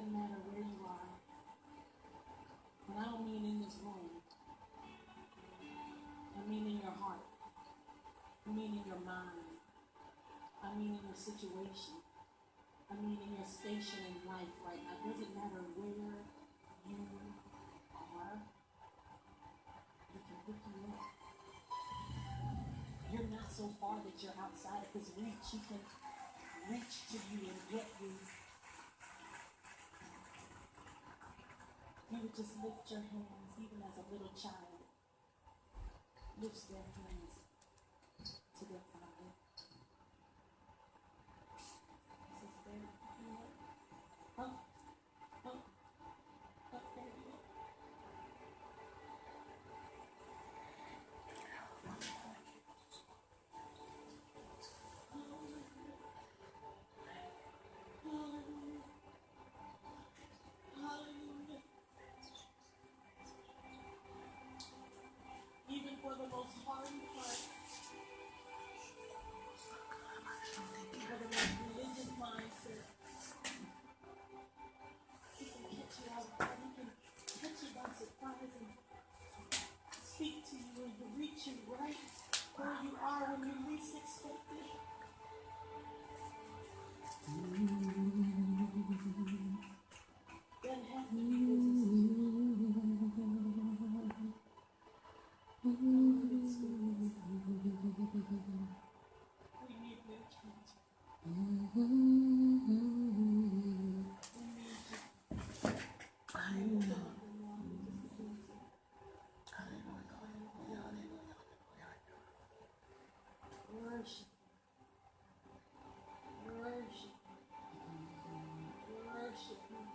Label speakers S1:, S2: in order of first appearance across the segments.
S1: doesn't matter where you are. And I don't mean in this room. I mean in your heart. I mean in your mind. I mean in your situation. I mean in your station in life right now. It doesn't matter where you are. He can pick you up. You're not so far that you're outside of his reach. He can reach to you and get you. You would just lift your hands, even as a little child lifts their hands to their Father. This is there. Up, up, up, there you go. Hallelujah. Even for the most hardened heart, for the most religious mindset, he can catch you out of bed. He can catch you by surprise and speak to you and reach you right where you are when you least expect it. Doesn't have to be business. We need new change. We need you. Worship. Worship. Worship him.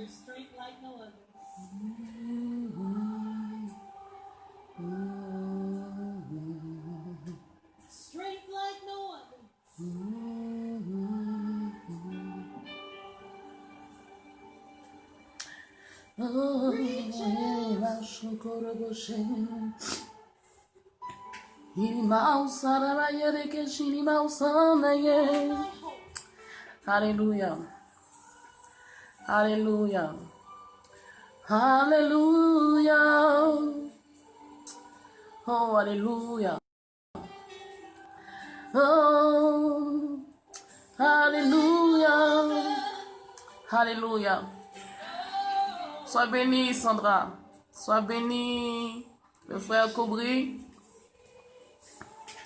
S1: Strength like no other. Strength like no other.
S2: Hallelujah. Alléluia. Alléluia. Oh, Alléluia. Oh, Alléluia. Alléluia. Sois béni, Sandra. Sois béni, le frère Cobry.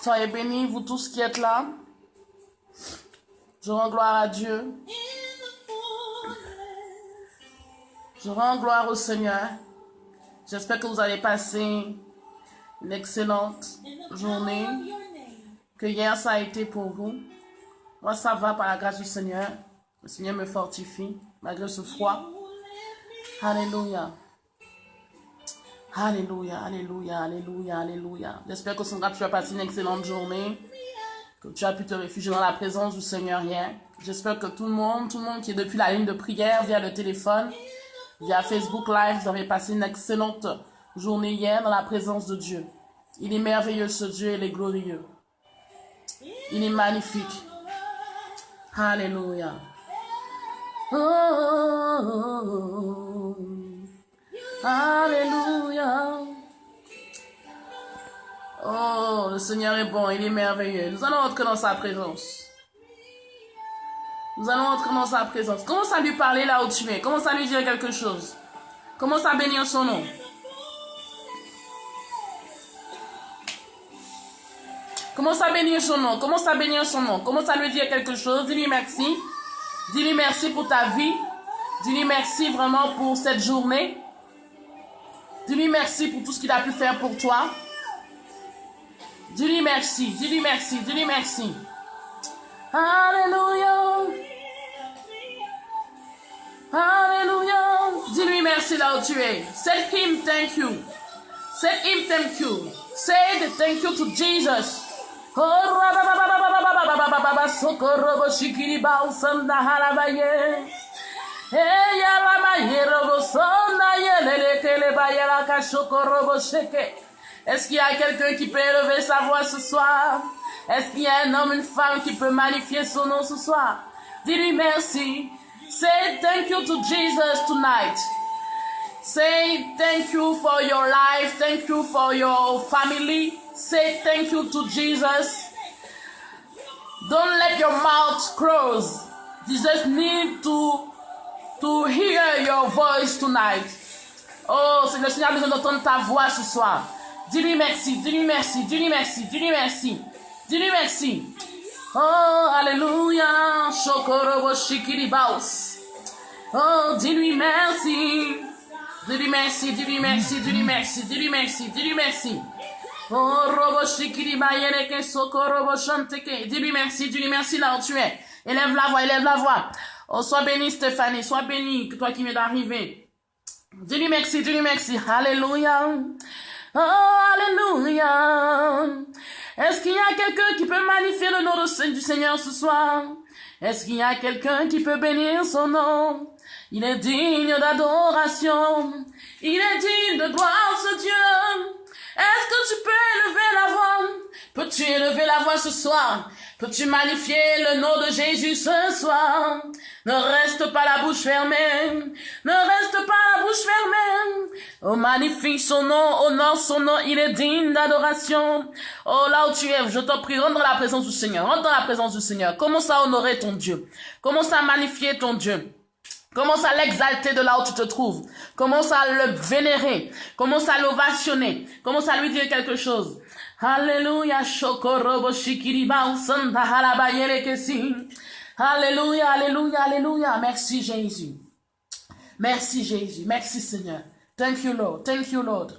S2: Soyez bénis, vous tous qui êtes là. Je rends gloire à Dieu. Je rends gloire au Seigneur. J'espère que vous allez passer une excellente journée. Que hier ça a été pour vous. Moi ça va par la grâce du Seigneur. Le Seigneur me fortifie malgré ce froid. Alléluia. Alléluia, alléluia, alléluia, alléluia. J'espère que Sandra, tu as passé une excellente journée. Que tu as pu te réfugier dans la présence du Seigneur hier. J'espère que tout le monde qui est depuis la ligne de prière, via le téléphone, via Facebook Live, vous avez passé une excellente journée hier dans la présence de Dieu. Il est merveilleux ce Dieu, il est glorieux. Il est magnifique. Alléluia. Oh, oh, oh, oh. Alléluia. Oh, le Seigneur est bon, il est merveilleux. Nous allons entrer dans sa présence. Nous allons entrer dans sa présence. Commence à lui parler là où tu es. Commence à lui dire quelque chose. Commence à bénir son nom. Commence à bénir son nom. Commence à bénir son nom. Commence à lui dire quelque chose. Dis-lui merci. Dis-lui merci pour ta vie. Dis-lui merci vraiment pour cette journée. Dis-lui merci pour tout ce qu'il a pu faire pour toi. Dis-lui merci. Dis-lui merci. Dis-lui merci. Alléluia. Alléluia. Dis-lui merci là où tu es. Say him thank you. Say him thank you. Say the thank you to Jesus. Est-ce qu'il y a quelqu'un qui peut élever sa voix ce soir? Est-ce qu'il y a un homme, une femme qui peut magnifier son nom ce soir? Dis-lui merci. Say thank you to Jesus tonight. Say thank you for your life. Thank you for your family. Say thank you to Jesus. Don't let your mouth close. Jesus need to hear your voice tonight. Oh, c'est le Seigneur a besoin d'entendre ta voix ce soir. Dis-lui merci, dis-lui merci, dis-lui merci, dis-lui merci. Dis-lui merci. Oh, alléluia. Shokorobo shikiribaus. Oh, dis-lui merci. Dis-lui merci, dis-lui merci, dis-lui merci, dis-lui merci, dis-lui merci. Oh, robo shikiribayereke sokorobo shanteke. Dis-lui merci là où tu es. Élève la voix, élève la voix. Oh, sois béni Stéphanie, sois béni, toi qui viens d'arriver. Dis-lui merci, dis-lui merci. Alléluia. Oh, alléluia. Est-ce qu'il y a quelqu'un qui peut magnifier le nom du Seigneur ce soir? Est-ce qu'il y a quelqu'un qui peut bénir son nom? Il est digne d'adoration. Il est digne de gloire, ce Dieu. Est-ce que tu peux élever la voix? Peux-tu élever la voix ce soir? Peux-tu magnifier le nom de Jésus ce soir? Ne reste pas la bouche fermée. Ne reste pas la bouche fermée. Oh, magnifie son nom, honore son nom, il est digne d'adoration. Oh, là où tu es, je te prie, rentre dans la présence du Seigneur. Rentre dans la présence du Seigneur. Commence à honorer ton Dieu. Commence à magnifier ton Dieu. Commence à l'exalter de là où tu te trouves. Commence à le vénérer. Commence à l'ovationner. Commence à lui dire quelque chose. Alléluia. Shokorobo shikiriba usanda halabayere kesi. Alléluia, alléluia, alléluia. Merci Jésus. Merci Jésus. Merci Seigneur. Thank you Lord. Thank you Lord.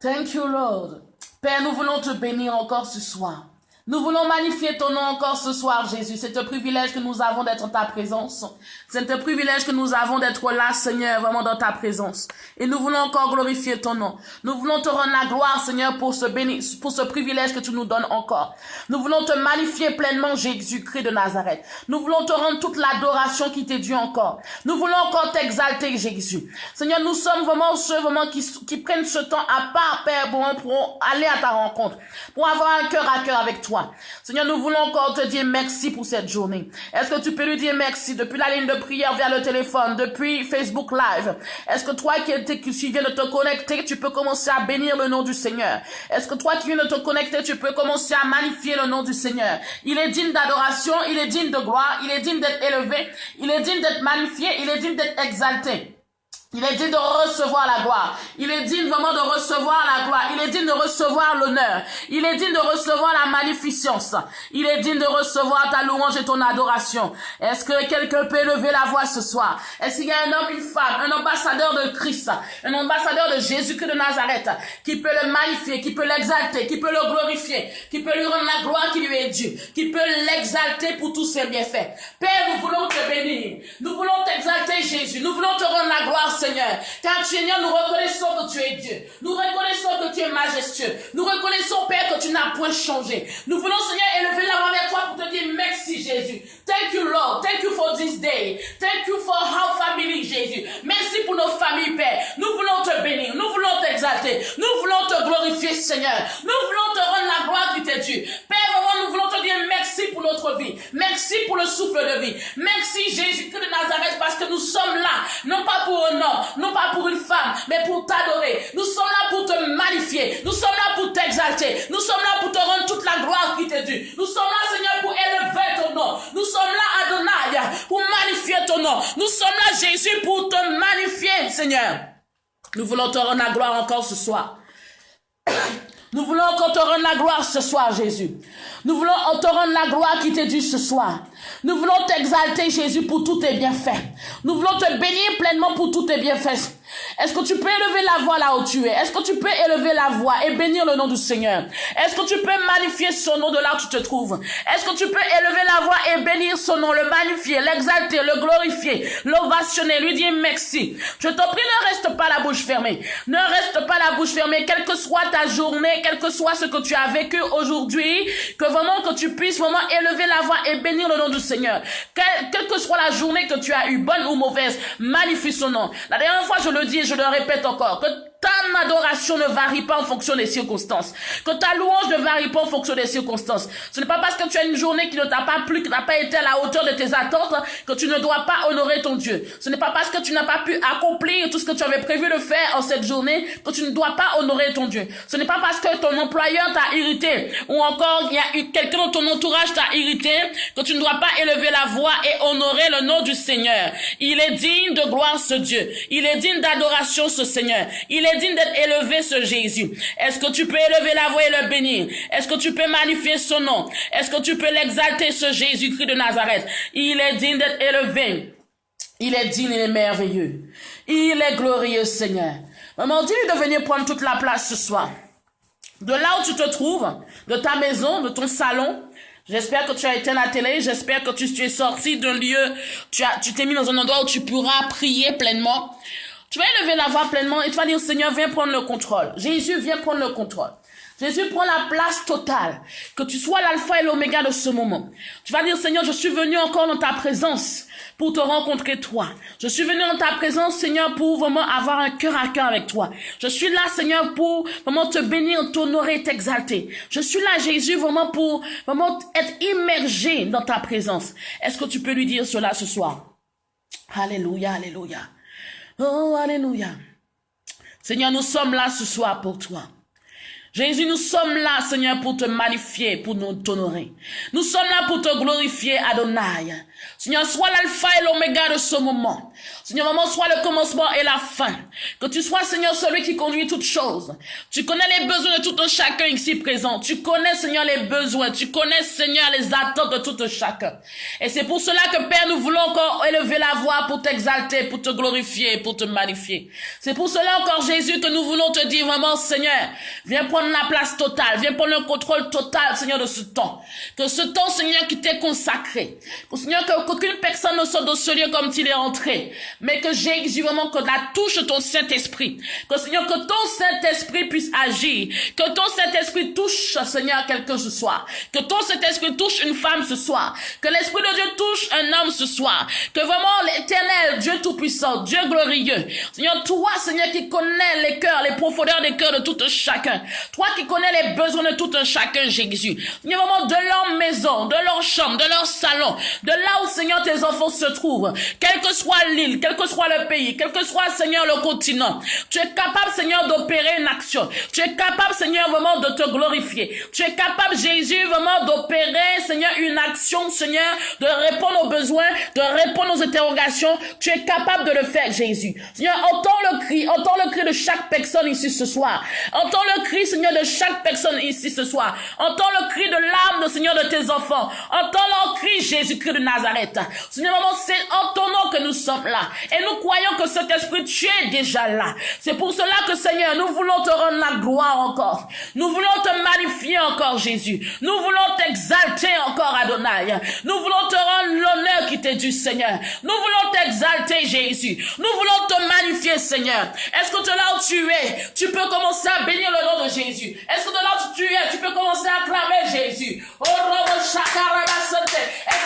S2: Thank you Lord. Père, nous voulons te bénir encore ce soir. Nous voulons magnifier ton nom encore ce soir, Jésus. C'est un privilège que nous avons d'être en ta présence. C'est un privilège que nous avons d'être là, Seigneur, vraiment dans ta présence. Et nous voulons encore glorifier ton nom. Nous voulons te rendre la gloire, Seigneur, pour ce privilège que tu nous donnes encore. Nous voulons te magnifier pleinement, Jésus-Christ de Nazareth. Nous voulons te rendre toute l'adoration qui t'est due encore. Nous voulons encore t'exalter, Jésus. Seigneur, nous sommes vraiment ceux vraiment qui prennent ce temps à part, Père, pour aller à ta rencontre, pour avoir un cœur à cœur avec toi. soir. Seigneur, nous voulons encore te dire merci pour cette journée. Est-ce que tu peux lui dire merci depuis la ligne de prière via le téléphone, depuis Facebook Live? Est-ce que toi qui viens de te connecter, tu peux commencer à bénir le nom du Seigneur? Est-ce que toi qui viens de te connecter, tu peux commencer à magnifier le nom du Seigneur? Il est digne d'adoration, il est digne de gloire, il est digne d'être élevé, il est digne d'être magnifié, il est digne d'être exalté. Il est digne de recevoir la gloire. Il est digne vraiment de recevoir la gloire. Il est digne de recevoir l'honneur. Il est digne de recevoir la magnificence. Il est digne de recevoir ta louange et ton adoration. Est-ce que quelqu'un peut lever la voix ce soir? Est-ce qu'il y a un homme, une femme, un ambassadeur de Christ, un ambassadeur de Jésus-Christ de Nazareth, qui peut le magnifier, qui peut l'exalter, qui peut le glorifier, qui peut lui rendre la gloire qui lui est due, qui peut l'exalter pour tous ses bienfaits? Père, nous voulons te bénir. Nous voulons t'exalter, Jésus. Nous voulons te rendre la gloire, Seigneur, car Seigneur, nous reconnaissons que tu es Dieu. Nous reconnaissons que tu es majestueux. Nous reconnaissons, Père, que tu n'as point changé. Nous voulons, Seigneur, élever la main vers toi pour te dire merci, Jésus. Thank you, Lord. Thank you for this day. Thank you for our family, Jésus. Merci pour nos familles, Père. Nous voulons te bénir. Nous voulons t'exalter. Nous voulons te glorifier, Seigneur. Nous voulons te rendre la gloire qui t'est due. Père, vraiment, nous voulons te dire merci pour notre vie. Merci pour le souffle de vie. Merci, Jésus-Christ de Nazareth, parce que nous sommes là, non pas pour un homme, non pas pour une femme, mais pour t'adorer. Nous sommes là pour te magnifier. Nous sommes là pour t'exalter. Nous sommes là pour te rendre toute la gloire qui t'est due. Nous sommes là, Seigneur, pour élever ton nom. Nous sommes là, Adonai, pour magnifier ton nom. Nous sommes là, Jésus, pour te magnifier, Seigneur. Nous voulons te rendre la gloire encore ce soir. Nous voulons encore te rendre la gloire ce soir, Jésus. Nous voulons te rendre la gloire qui t'est due ce soir. Nous voulons t'exalter, Jésus, pour tous tes bienfaits. Nous voulons te bénir pleinement pour tous tes bienfaits. Est-ce que tu peux élever la voix là où tu es? Est-ce que tu peux élever la voix et bénir le nom du Seigneur? Est-ce que tu peux magnifier son nom de là où tu te trouves? Est-ce que tu peux élever la voix et bénir son nom, le magnifier, l'exalter, le glorifier, l'ovationner, lui dire merci? Je t'en prie, ne reste pas la bouche fermée. Ne reste pas la bouche fermée, quelle que soit ta journée, quel que soit ce que tu as vécu aujourd'hui, que vraiment que tu puisses vraiment élever la voix et bénir le nom du Seigneur. Quelle que soit la journée que tu as eue, bonne ou mauvaise, magnifie son nom. La dernière fois, je le dis et je le répète encore, que ta adoration ne varie pas en fonction des circonstances. Que ta louange ne varie pas en fonction des circonstances. Ce n'est pas parce que tu as une journée qui ne t'a pas plu, qui n'a pas été à la hauteur de tes attentes, que tu ne dois pas honorer ton Dieu. Ce n'est pas parce que tu n'as pas pu accomplir tout ce que tu avais prévu de faire en cette journée, que tu ne dois pas honorer ton Dieu. Ce n'est pas parce que ton employeur t'a irrité, ou encore il y a eu quelqu'un dans ton entourage t'a irrité, que tu ne dois pas élever la voix et honorer le nom du Seigneur. Il est digne de gloire ce Dieu. Il est digne d'adoration ce Seigneur. Il est digne d'être élevé ce Jésus. Est-ce que tu peux élever la voix et le bénir? Est-ce que tu peux magnifier son nom? Est-ce que tu peux l'exalter ce Jésus-Christ de Nazareth? Il est digne d'être élevé. Il est digne, il est merveilleux. Il est glorieux, Seigneur. Maman, dis-lui de venir prendre toute la place ce soir. De là où tu te trouves, de ta maison, de ton salon. J'espère que tu as éteint la télé, j'espère que tu es sorti d'un lieu, tu t'es mis dans un endroit où tu pourras prier pleinement. Tu vas élever la voix pleinement et tu vas dire, Seigneur, viens prendre le contrôle. Jésus, viens prendre le contrôle. Jésus, prend la place totale. Que tu sois l'alpha et l'oméga de ce moment. Tu vas dire, Seigneur, je suis venu encore dans ta présence pour te rencontrer toi. Je suis venu dans ta présence, Seigneur, pour vraiment avoir un cœur à cœur avec toi. Je suis là, Seigneur, pour vraiment te bénir, t'honorer, t'exalter. Je suis là, Jésus, vraiment pour vraiment être immergé dans ta présence. Est-ce que tu peux lui dire cela ce soir? Alléluia, alléluia. Oh, alléluia. Seigneur, nous sommes là ce soir pour toi. Jésus, nous sommes là, Seigneur, pour te magnifier, pour nous t'honorer. Nous sommes là pour te glorifier, Adonai. Seigneur, sois l'alpha et l'oméga de ce moment. Seigneur, maman, sois le commencement et la fin. Que tu sois, Seigneur, celui qui conduit toutes choses. Tu connais les besoins de tout un chacun ici présent. Tu connais, Seigneur, les besoins. Tu connais, Seigneur, les attentes de tout un chacun. Et c'est pour cela que, Père, nous voulons encore élever la voix pour t'exalter, pour te glorifier, pour te magnifier. C'est pour cela encore, Jésus, que nous voulons te dire vraiment, Seigneur, viens prendre la place totale. Viens prendre le contrôle total, Seigneur, de ce temps. Que ce temps, Seigneur, qui t'est consacré. Que, Seigneur, qu'aucune personne ne sorte de ce lieu comme il est entré. Mais que Jésus, vraiment, que la touche de ton Saint-Esprit. Que, Seigneur, que ton Saint-Esprit puisse agir. Que ton Saint-Esprit touche, Seigneur, quelqu'un ce soir. Que ton Saint-Esprit touche une femme ce soir. Que l'Esprit de Dieu touche un homme ce soir. Que vraiment l'Éternel, Dieu Tout-Puissant, Dieu glorieux. Seigneur, toi, Seigneur, qui connais les cœurs, les profondeurs des cœurs de tout chacun. Toi qui connais les besoins de tout un chacun, Jésus. Seigneur, vraiment de leur maison, de leur chambre, de leur salon, de là où, Seigneur, tes enfants se trouvent. Quelle que soit l'île, quel que soit le pays, quel que soit, Seigneur, le continent. Tu es capable, Seigneur, d'opérer une action. Tu es capable, Seigneur, vraiment de te glorifier. Tu es capable, Jésus, vraiment d'opérer, Seigneur, une action, Seigneur, de répondre aux besoins, de répondre aux interrogations. Tu es capable de le faire, Jésus. Seigneur, entends le cri de chaque personne ici ce soir. Entends le cri, Seigneur, de chaque personne ici ce soir. Entends le cri de l'âme, Seigneur, de tes enfants. Entends leur cri, Jésus-Christ de Nazareth. Seigneur, maman, c'est en ton nom que nous sommes là. Et nous croyons que cet esprit, tu es déjà là. C'est pour cela que, Seigneur, nous voulons te rendre la gloire encore. Nous voulons te magnifier encore, Jésus. Nous voulons t'exalter encore, Adonai. Nous voulons te rendre l'honneur qui t'est dû, Seigneur. Nous voulons t'exalter, Jésus. Nous voulons te magnifier, Seigneur. Est-ce que de là où tu es, tu peux commencer à bénir le nom de Jésus? Est-ce que de là où tu es, tu peux commencer à acclamer Jésus? Oh, est-ce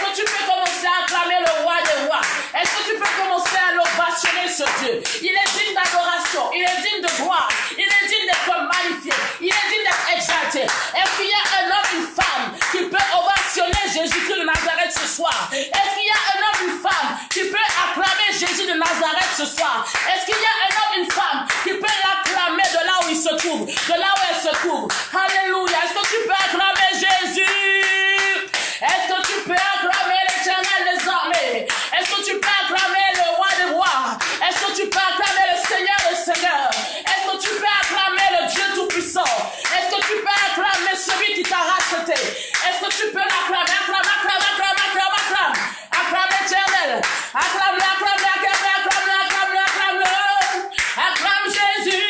S2: que tu peux commencer à acclamer le roi des rois? Est-ce que tu peux commencer à l'ovationner, ce Dieu? Il est digne d'adoration, il est digne de gloire, il est digne d'être magnifié, il est digne d'être exalté. Est-ce qu'il y a un homme, une femme qui peut ovationner Jésus-Christ de Nazareth ce soir? Est-ce qu'il y a un homme, une femme qui peut acclamer Jésus de Nazareth ce soir? Est-ce qu'il y a un homme, une femme qui peut l'acclamer de là où il se trouve, de là où elle se trouve? Alléluia. Est-ce que tu peux acclamer Jésus? Est-ce que tu peux acclamer l'Éternel des armées? Est-ce que tu peux acclamer le roi des rois? Est-ce que tu peux acclamer le Seigneur des seigneurs? Est-ce que tu peux acclamer le Dieu tout-puissant? Est-ce que tu peux acclamer celui qui t'a racheté? Est-ce que tu peux l'acclamer? Acclame, acclame, acclame, acclame, acclame. Acclame l'Éternel. Acclame, acclame, acclame, acclame, acclame, acclame. Acclame Jésus.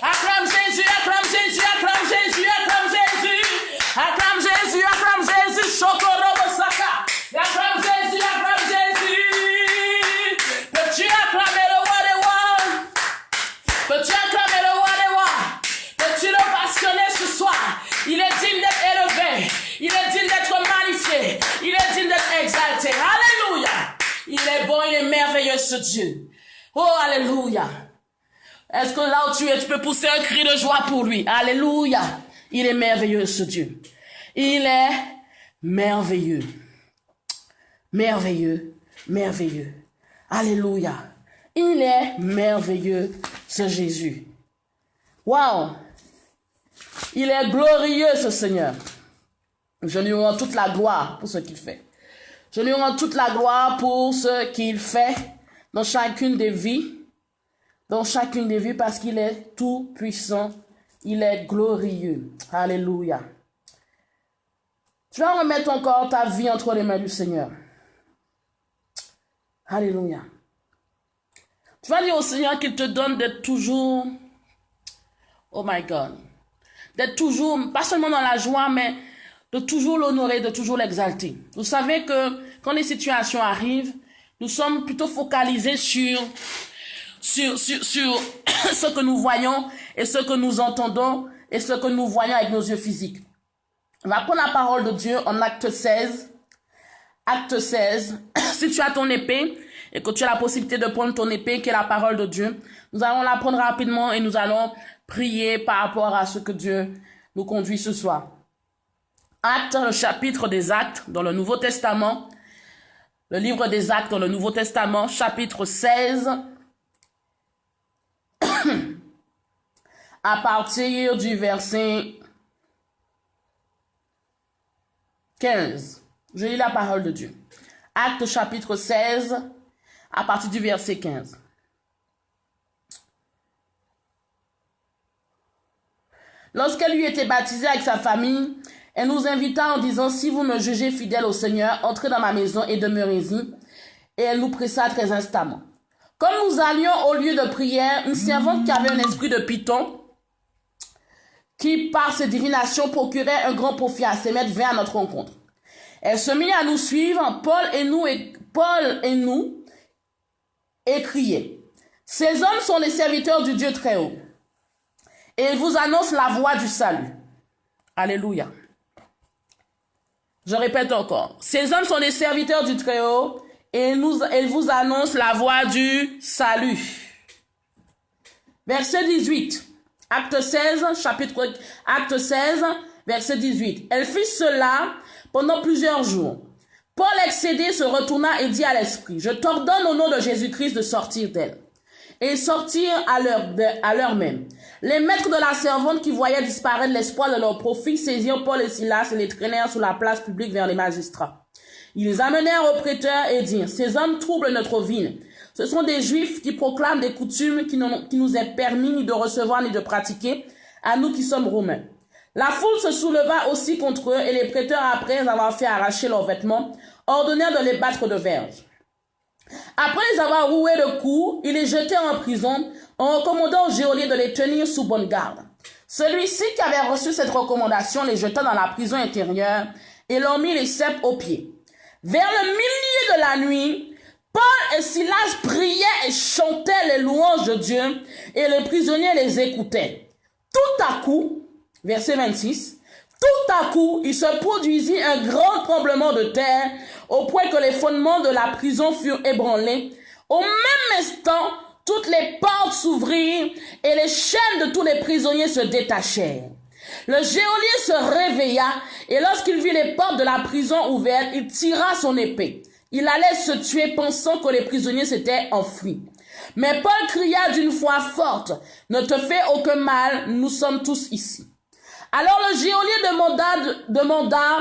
S2: Acclame Jésus, acclame Jésus, acclame Jésus, acclame Jésus. Acclame Jésus, acclame Jésus. Chokorobo Saka. Acclame Jésus, acclame Jésus. Peux-tu acclamer le roi des rois? Peux-tu acclamer le roi des rois? Peux-tu le passionner ce soir? Il est digne d'être élevé. Il est digne d'être magnifié. Il est digne d'être exalté. Alléluia. Il est bon, il est merveilleux ce Dieu. Oh, alléluia. Est-ce que là où tu es, tu peux pousser un cri de joie pour lui? Alléluia. Il est merveilleux ce Dieu. Il est merveilleux. Merveilleux. Merveilleux. Alléluia. Il est merveilleux ce Jésus. Waouh. Il est glorieux ce Seigneur. Je lui rends toute la gloire pour ce qu'il fait. Je lui rends toute la gloire pour ce qu'il fait dans chacune des vies. Dans chacune des vies parce qu'il est tout puissant. Il est glorieux. Alléluia. Tu vas remettre encore ta vie entre les mains du Seigneur. Alléluia. Tu vas dire au Seigneur qu'il te donne d'être toujours, oh my God, d'être toujours, pas seulement dans la joie, mais de toujours l'honorer, de toujours l'exalter. Vous savez que quand les situations arrivent, nous sommes plutôt focalisés sur ce que nous voyons et ce que nous entendons et ce que nous voyons avec nos yeux physiques. On va prendre la parole de Dieu en Acte 16. Acte 16. Si tu as ton épée et que tu as la possibilité de prendre ton épée qui est la parole de Dieu, nous allons la prendre rapidement et nous allons prier par rapport à ce que Dieu nous conduit ce soir. Acte, le chapitre des Actes dans le Nouveau Testament. Le livre des Actes dans le Nouveau Testament, chapitre 16. À partir du verset 15. Je lis la parole de Dieu. Acte chapitre 16, à partir du verset 15. Lorsqu'elle eut été baptisée avec sa famille, elle nous invita en disant, si vous me jugez fidèle au Seigneur, entrez dans ma maison et demeurez-y. Et elle nous pressa très instamment. Comme nous allions au lieu de prière, une servante qui avait un esprit de python, qui par ses divinations procurait un grand profit à ses maîtres, vint à notre rencontre. Elle se mit à nous suivre, Paul et nous, et criait. Ces hommes sont les serviteurs du Dieu très haut. Et ils vous annoncent la voie du salut. Alléluia. Je répète encore. Ces hommes sont les serviteurs du très haut, et ils vous annoncent la voie du salut. Verset 18. Acte 16, Acte 16, verset 18. Elle fit cela pendant plusieurs jours. Paul excédé se retourna et dit à l'esprit, je t'ordonne au nom de Jésus-Christ de sortir d'elle. Et ils sortirent à l'heure même. Les maîtres de la servante qui voyaient disparaître l'espoir de leur profit saisirent Paul et Silas et les traînèrent sur la place publique vers les magistrats. Ils les amenèrent au prêteur et dirent, ces hommes troublent notre ville. Ce sont des Juifs qui proclament des coutumes qui nous est permis ni de recevoir ni de pratiquer, à nous qui sommes Romains. La foule se souleva aussi contre eux et les prêteurs, après avoir fait arracher leurs vêtements, ordonnèrent de les battre de verges. Après les avoir roués de coups, ils les jetèrent en prison en recommandant au geôlier de les tenir sous bonne garde. Celui-ci qui avait reçu cette recommandation les jeta dans la prison intérieure et leur mit les ceps aux pieds. Vers le milieu de la nuit, Paul et Silas priaient et chantaient les louanges de Dieu et les prisonniers les écoutaient. Tout à coup, verset 26, tout à coup, il se produisit un grand tremblement de terre au point que les fondements de la prison furent ébranlés. Au même instant, toutes les portes s'ouvrirent et les chaînes de tous les prisonniers se détachèrent. Le geôlier se réveilla et lorsqu'il vit les portes de la prison ouvertes, il tira son épée. Il allait se tuer pensant que les prisonniers s'étaient enfuis. Mais Paul cria d'une voix forte, « Ne te fais aucun mal, nous sommes tous ici. » Alors le geôlier demanda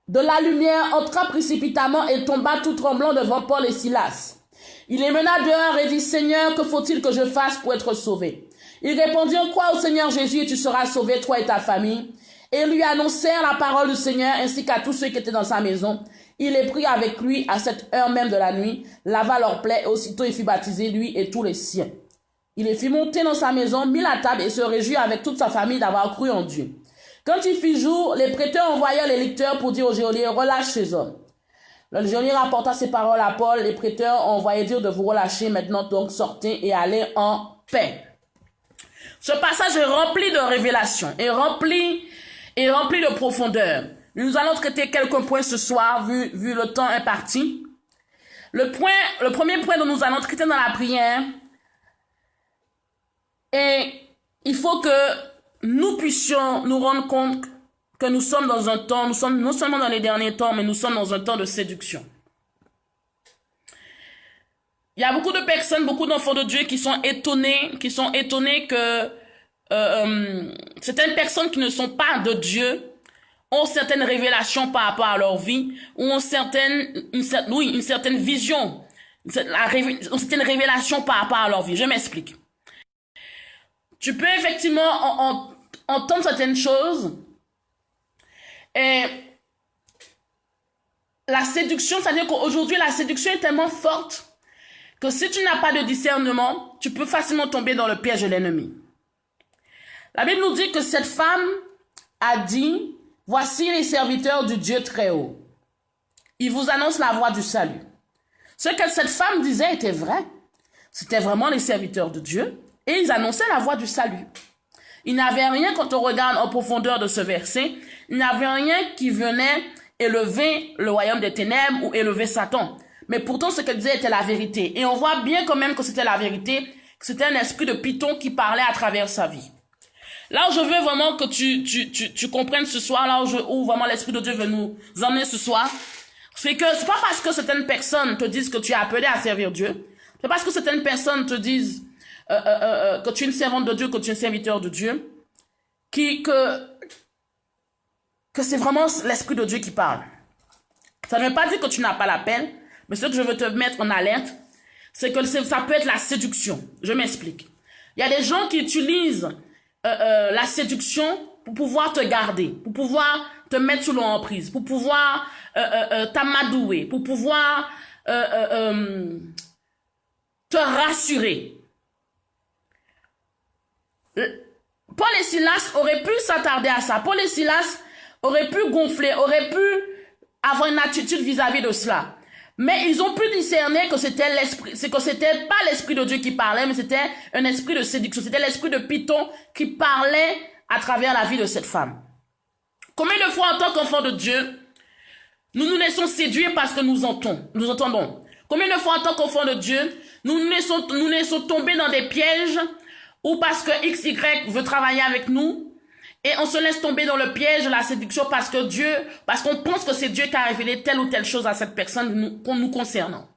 S2: de la lumière, entra précipitamment et tomba tout tremblant devant Paul et Silas. Il les mena dehors et dit, « Seigneur, que faut-il que je fasse pour être sauvé ?» Ils répondirent, « Crois au Seigneur Jésus et tu seras sauvé, toi et ta famille. » Et lui annoncèrent la parole du Seigneur ainsi qu'à tous ceux qui étaient dans sa maison. Il les prit avec lui à cette heure même de la nuit, lava leurs plaies et aussitôt il fut baptisé, lui et tous les siens. Il les fit monter dans sa maison, mit la table et se réjouit avec toute sa famille d'avoir cru en Dieu. Quand il fit jour, les prêteurs envoyèrent les lecteurs pour dire au geôlier, « Relâche ces hommes. » Le geôlier rapporta ces paroles à Paul. Les prêteurs ont envoyé dire de vous relâcher. Maintenant donc sortez et allez en paix. Ce passage est rempli de révélations et rempli de profondeur. Nous allons traiter quelques points ce soir, vu le temps imparti. Le premier point dont nous allons traiter dans la prière, et il faut que nous puissions nous rendre compte que nous sommes dans un temps, nous sommes non seulement dans les derniers temps, mais nous sommes dans un temps de séduction. Il y a beaucoup de personnes, beaucoup d'enfants de Dieu qui sont étonnés que certaines personnes qui ne sont pas de Dieu ont certaines révélations par rapport à leur vie, ou ont une certaine vision, une certaine révélation par rapport à leur vie. Je m'explique. Tu peux effectivement entendre certaines choses et la séduction, c'est-à-dire qu'aujourd'hui la séduction est tellement forte que si tu n'as pas de discernement, tu peux facilement tomber dans le piège de l'ennemi. La Bible nous dit que cette femme a dit, « Voici les serviteurs du Dieu très haut. Ils vous annoncent la voie du salut. » Ce que cette femme disait était vrai. C'était vraiment les serviteurs de Dieu et ils annonçaient la voie du salut. Il n'y avait rien, quand on regarde en profondeur de ce verset, il n'y avait rien qui venait élever le royaume des ténèbres ou élever Satan. Mais pourtant, ce qu'elle disait était la vérité. Et on voit bien quand même que c'était la vérité, que c'était un esprit de Python qui parlait à travers sa vie. Là où je veux vraiment que tu comprennes ce soir, là où vraiment l'Esprit de Dieu veut nous emmener ce soir, c'est que c'est pas parce que certaines personnes te disent que tu es appelé à servir Dieu, c'est parce que certaines personnes te disent que tu es une servante de Dieu, que tu es un serviteur de Dieu, que c'est vraiment l'Esprit de Dieu qui parle. Ça ne veut pas dire que tu n'as pas l'appel, mais ce que je veux te mettre en alerte, c'est que ça peut être la séduction. Je m'explique. Il y a des gens qui utilisent la séduction pour pouvoir te garder, pour pouvoir te mettre sous leur emprise, pour pouvoir t'amadouer, pour pouvoir te rassurer. Paul et Silas auraient pu s'attarder à ça. Paul et Silas auraient pu gonfler, auraient pu avoir une attitude vis-à-vis de cela. Mais ils ont pu discerner que c'était pas l'esprit de Dieu qui parlait, mais c'était un esprit de séduction. C'était l'esprit de Python qui parlait à travers la vie de cette femme. Combien de fois en tant qu'enfants de Dieu, nous nous laissons séduire parce que nous entendons. Combien de fois en tant qu'enfants de Dieu, nous nous laissons tomber dans des pièges ou parce que XY veut travailler avec nous, et on se laisse tomber dans le piège de la séduction parce qu'on pense que c'est Dieu qui a révélé telle ou telle chose à cette personne nous concernant.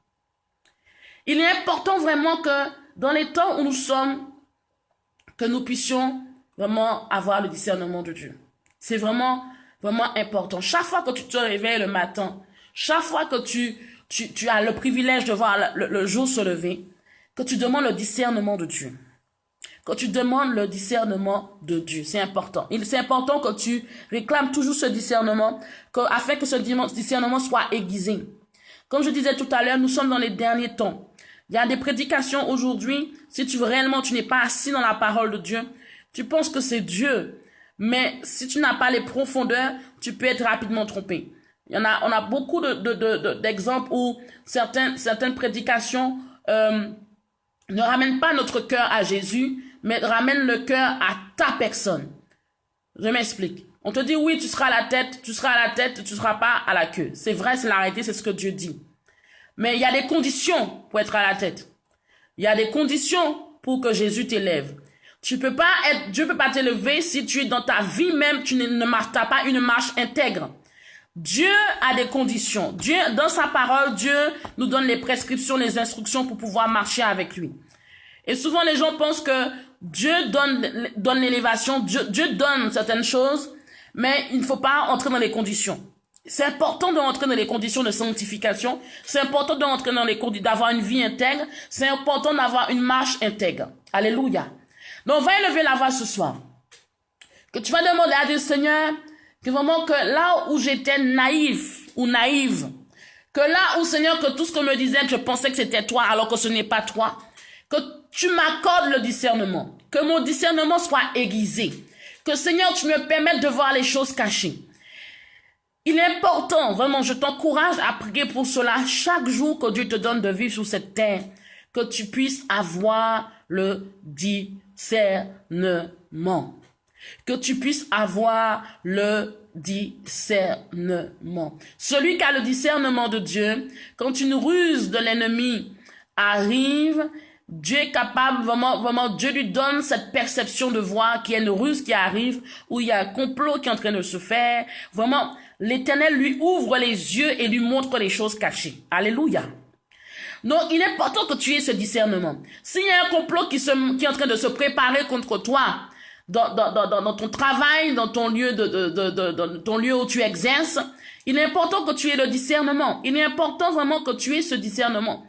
S2: Il est important vraiment que dans les temps où nous sommes, que nous puissions vraiment avoir le discernement de Dieu. C'est vraiment, vraiment important. Chaque fois que tu te réveilles le matin, chaque fois que tu as le privilège de voir le jour se lever, que tu demandes le discernement de Dieu. Que tu demandes le discernement de Dieu. C'est important. C'est important que tu réclames toujours ce discernement, afin que ce discernement soit aiguisé. Comme je disais tout à l'heure, nous sommes dans les derniers temps. Il y a des prédications aujourd'hui, si tu n'es pas assis dans la parole de Dieu, tu penses que c'est Dieu. Mais si tu n'as pas les profondeurs, tu peux être rapidement trompé. On a beaucoup d'exemples où certaines prédications ne ramènent pas notre cœur à Jésus, mais ramènent le cœur à ta personne. Je m'explique. On te dit oui, tu seras à la tête, tu seras pas à la queue. C'est vrai, c'est la réalité, c'est ce que Dieu dit. Mais il y a des conditions pour être à la tête. Il y a des conditions pour que Jésus t'élève. Dieu peut pas t'élever si tu es dans ta vie même, tu n'as pas une marche intègre. Dieu a des conditions. Dieu, dans sa parole, Dieu nous donne les prescriptions, les instructions pour pouvoir marcher avec lui. Et souvent, les gens pensent que Dieu donne l'élévation, Dieu donne certaines choses, mais il ne faut pas entrer dans les conditions. C'est important de rentrer dans les conditions de sanctification. C'est important de rentrer dans les conditions d'avoir une vie intègre. C'est important d'avoir une marche intègre. Alléluia. Donc, on va élever la voix ce soir. Que tu vas demander à Dieu, Seigneur, que vraiment que là où j'étais naïf ou naïve, que là où, Seigneur, que tout ce qu'on me disait, je pensais que c'était toi alors que ce n'est pas toi, que tu m'accordes le discernement, que mon discernement soit aiguisé, que, Seigneur, tu me permettes de voir les choses cachées. Il est important, vraiment, je t'encourage à prier pour cela chaque jour que Dieu te donne de vivre sur cette terre, que tu puisses avoir le discernement. Que tu puisses avoir le discernement. Celui qui a le discernement de Dieu, quand une ruse de l'ennemi arrive, Dieu est capable, vraiment, Dieu lui donne cette perception de voir qu'il y a une ruse qui arrive, où il y a un complot qui est en train de se faire. Vraiment, l'Éternel lui ouvre les yeux et lui montre les choses cachées. Alléluia. Donc, il est important que tu aies ce discernement. S'il y a un complot qui est en train de se préparer contre toi, dans ton travail, dans ton lieu dans ton lieu où tu exerces, il est important que tu aies le discernement. Il est important vraiment que tu aies ce discernement.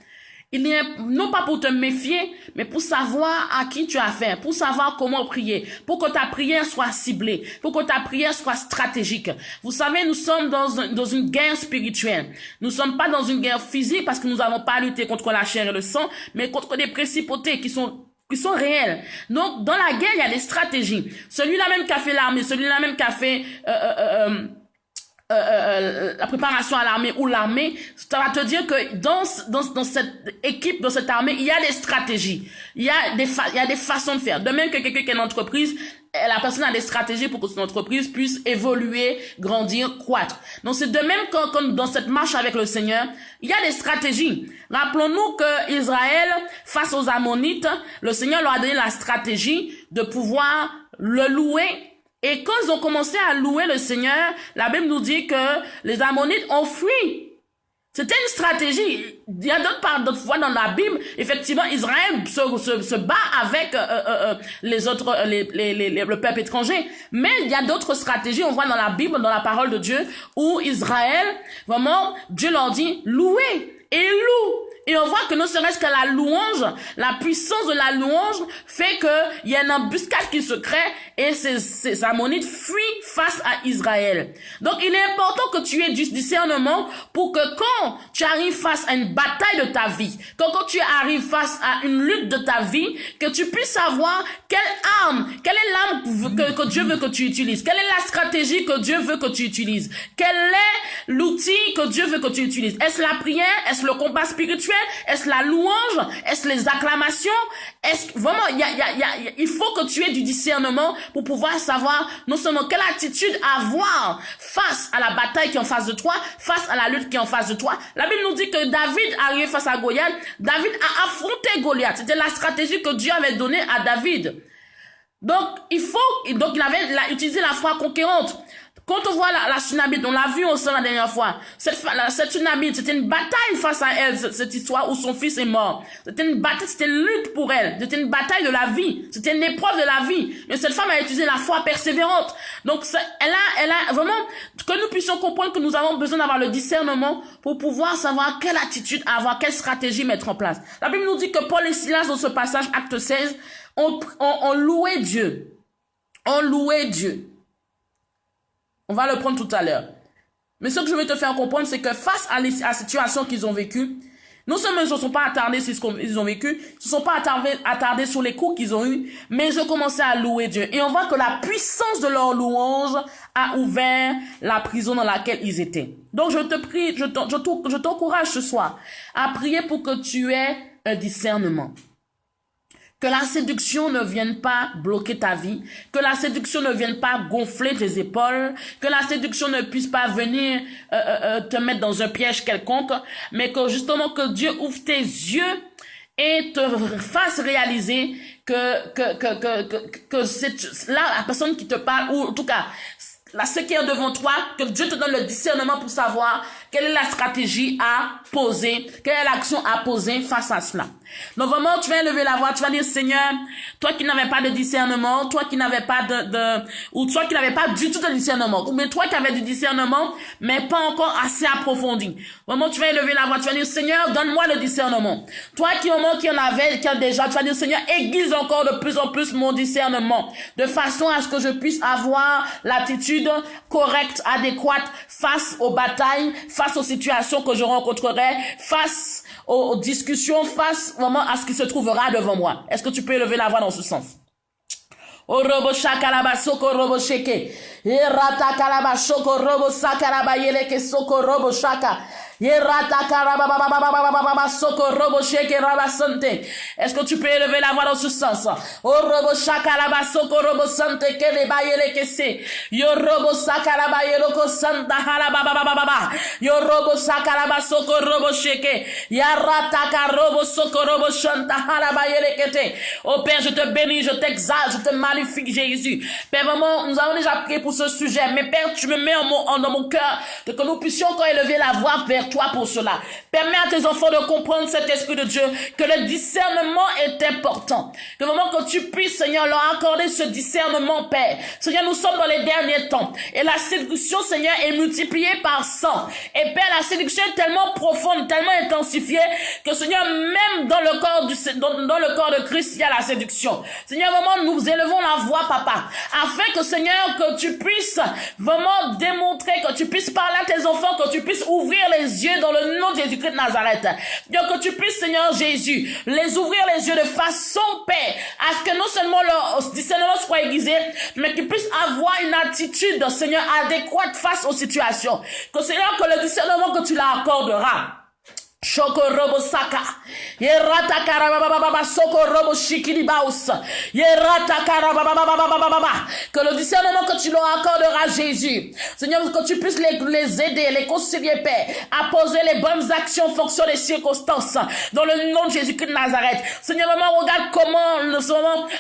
S2: Il est non pas pour te méfier, mais pour savoir à qui tu as affaire, pour savoir comment prier, pour que ta prière soit ciblée, pour que ta prière soit stratégique. Vous savez, nous sommes dans une guerre spirituelle. Nous sommes pas dans une guerre physique parce que nous n'avons pas à lutter contre la chair et le sang, mais contre des principautés qui sont réels. Donc, dans la guerre, il y a des stratégies. Celui-là même qui a fait l'armée, celui-là même qui a fait la préparation à l'armée ou l'armée, ça va te dire que dans cette équipe, dans cette armée, il y a des stratégies. Il y a des façons de faire. De même que quelqu'un qui a une entreprise, la personne a des stratégies pour que son entreprise puisse évoluer, grandir, croître. Donc c'est de même que dans cette marche avec le Seigneur, il y a des stratégies. Rappelons-nous que Israël, face aux Ammonites, le Seigneur leur a donné la stratégie de pouvoir le louer. Et quand ils ont commencé à louer le Seigneur, la Bible nous dit que les Ammonites ont fui. C'était une stratégie. Il y a d'autres fois dans la Bible, effectivement, Israël se bat avec les autres, le peuple étranger. Mais il y a d'autres stratégies. On voit dans la Bible, dans la parole de Dieu, où Israël, vraiment, Dieu leur dit, louez et loue. Et on voit que ne serait-ce que la louange, la puissance de la louange fait qu'il y a une embuscade qui se crée et ces Ammonites fuient face à Israël. Donc il est important que tu aies du discernement pour que quand tu arrives face à une bataille de ta vie, quand tu arrives face à une lutte de ta vie, que tu puisses savoir quelle est l'arme que Dieu veut que tu utilises, quelle est la stratégie que Dieu veut que tu utilises, quel est l'outil que Dieu veut que tu utilises. Est-ce la prière? Est-ce le combat spirituel? Est-ce la louange? Est-ce les acclamations? Est-ce vraiment, il faut que tu aies du discernement pour pouvoir savoir non seulement quelle attitude avoir face à la bataille qui est en face de toi, face à la lutte qui est en face de toi. La Bible nous dit que David arrivé face à Goliath, David a affronté Goliath. C'était la stratégie que Dieu avait donnée à David. Donc, il avait utilisé la foi conquérante. Quand on voit la Sunamite, on l'a vu aussi la dernière fois, cette Sunamite, c'était une bataille face à elle, cette histoire où son fils est mort. C'était une bataille, c'était une lutte pour elle. C'était une bataille de la vie. C'était une épreuve de la vie. Mais cette femme a utilisé la foi persévérante. Donc, elle a vraiment, que nous puissions comprendre que nous avons besoin d'avoir le discernement pour pouvoir savoir quelle attitude avoir, quelle stratégie mettre en place. La Bible nous dit que Paul et Silas, dans ce passage, acte 16, ont loué Dieu. Ont loué Dieu. On va le prendre tout à l'heure. Mais ce que je vais te faire comprendre, c'est que face à la situation qu'ils ont vécue, non seulement ils ne se sont pas attardés sur ce qu'ils ont vécu, ils ne se sont pas attardés sur les coups qu'ils ont eus, mais ils ont commencé à louer Dieu. Et on voit que la puissance de leur louange a ouvert la prison dans laquelle ils étaient. Donc je te prie, je t'encourage ce soir à prier pour que tu aies un discernement. Que la séduction ne vienne pas bloquer ta vie, que la séduction ne vienne pas gonfler tes épaules, que la séduction ne puisse pas venir te mettre dans un piège quelconque, mais que justement que Dieu ouvre tes yeux et te fasse réaliser que c'est là la personne qui te parle, ou en tout cas ce qui est devant toi, que Dieu te donne le discernement pour savoir quelle est la stratégie à poser, quelle est l'action à poser face à cela. Donc vraiment, tu vas lever la voix, tu vas dire, Seigneur, toi qui n'avais pas de discernement, toi qui n'avais pas ou toi qui n'avais pas du tout de discernement, ou bien toi qui avais du discernement, mais pas encore assez approfondi. Vraiment, tu vas lever la voix, tu vas dire, Seigneur, donne-moi le discernement. Toi qui en avait, qui a déjà, tu vas dire, Seigneur, aiguise encore de plus en plus mon discernement, de façon à ce que je puisse avoir l'attitude correcte, adéquate, face aux batailles, face aux situations que je rencontrerai, face aux discussions, face vraiment à ce qui se trouvera devant moi. Est-ce que tu peux élever la voix dans ce sens? O robo shakalaba soko robo sheke. Yerata kalaba soko robo sakalaba yeleke soko robo shaka. Yerata kalaba baba soko robo sheke rabasante. Est-ce que tu peux élever la voix dans ce sens? O robo shakalaba soko robo sante kele ba yeleke se. Yo robo sakalaba yeloko santa halaba baba. Yo robo sakalaba soko robo sheke. Yarata karobo soko robo shanta halaba yeleke te. Oh Père, je te bénis, je t'exalte, je te magnifie Jésus. Père, vraiment, nous avons déjà prié pour ce sujet, mais Père, tu me mets dans mon cœur de que nous puissions encore élever la voix vers toi pour cela. Permets à tes enfants de comprendre cet esprit de Dieu, que le discernement est important. Que vraiment que tu puisses, Seigneur, leur accorder ce discernement, Père. Seigneur, nous sommes dans les derniers temps. Et la séduction, Seigneur, est multipliée par 100. Et Père, la séduction est tellement profonde, tellement intensifiée, que Seigneur, même dans le corps de Christ, il y a la séduction. Seigneur, vraiment, nous élevons la voix, Papa, afin que, Seigneur, que tu puisses vraiment démontrer, que tu puisses parler à tes enfants, que tu puisses ouvrir les yeux dans le nom de Jésus-Christ de Nazareth. Seigneur, que tu puisses, Seigneur Jésus, les ouvrir les yeux de façon, Père, à ce que non seulement leur discernement soit aiguisé, mais qu'ils puissent avoir une attitude, Seigneur, adéquate face aux situations. Que, Seigneur, que le discernement que tu leur accorderas, Shoko robo saka. Yerata karababa soko robo shikili baus. Yerata karababa. Que le discernement que tu leur accorderas, Jésus. Seigneur, que tu puisses les aider, les conseiller, Père, à poser les bonnes actions en fonction des circonstances. Dans le nom de Jésus-Christ de Nazareth. Seigneur, maman, regarde comment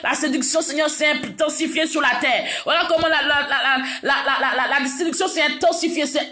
S2: la séduction, Seigneur, s'est intensifiée sur la terre. Voilà comment la séduction s'est intensifiée, s'est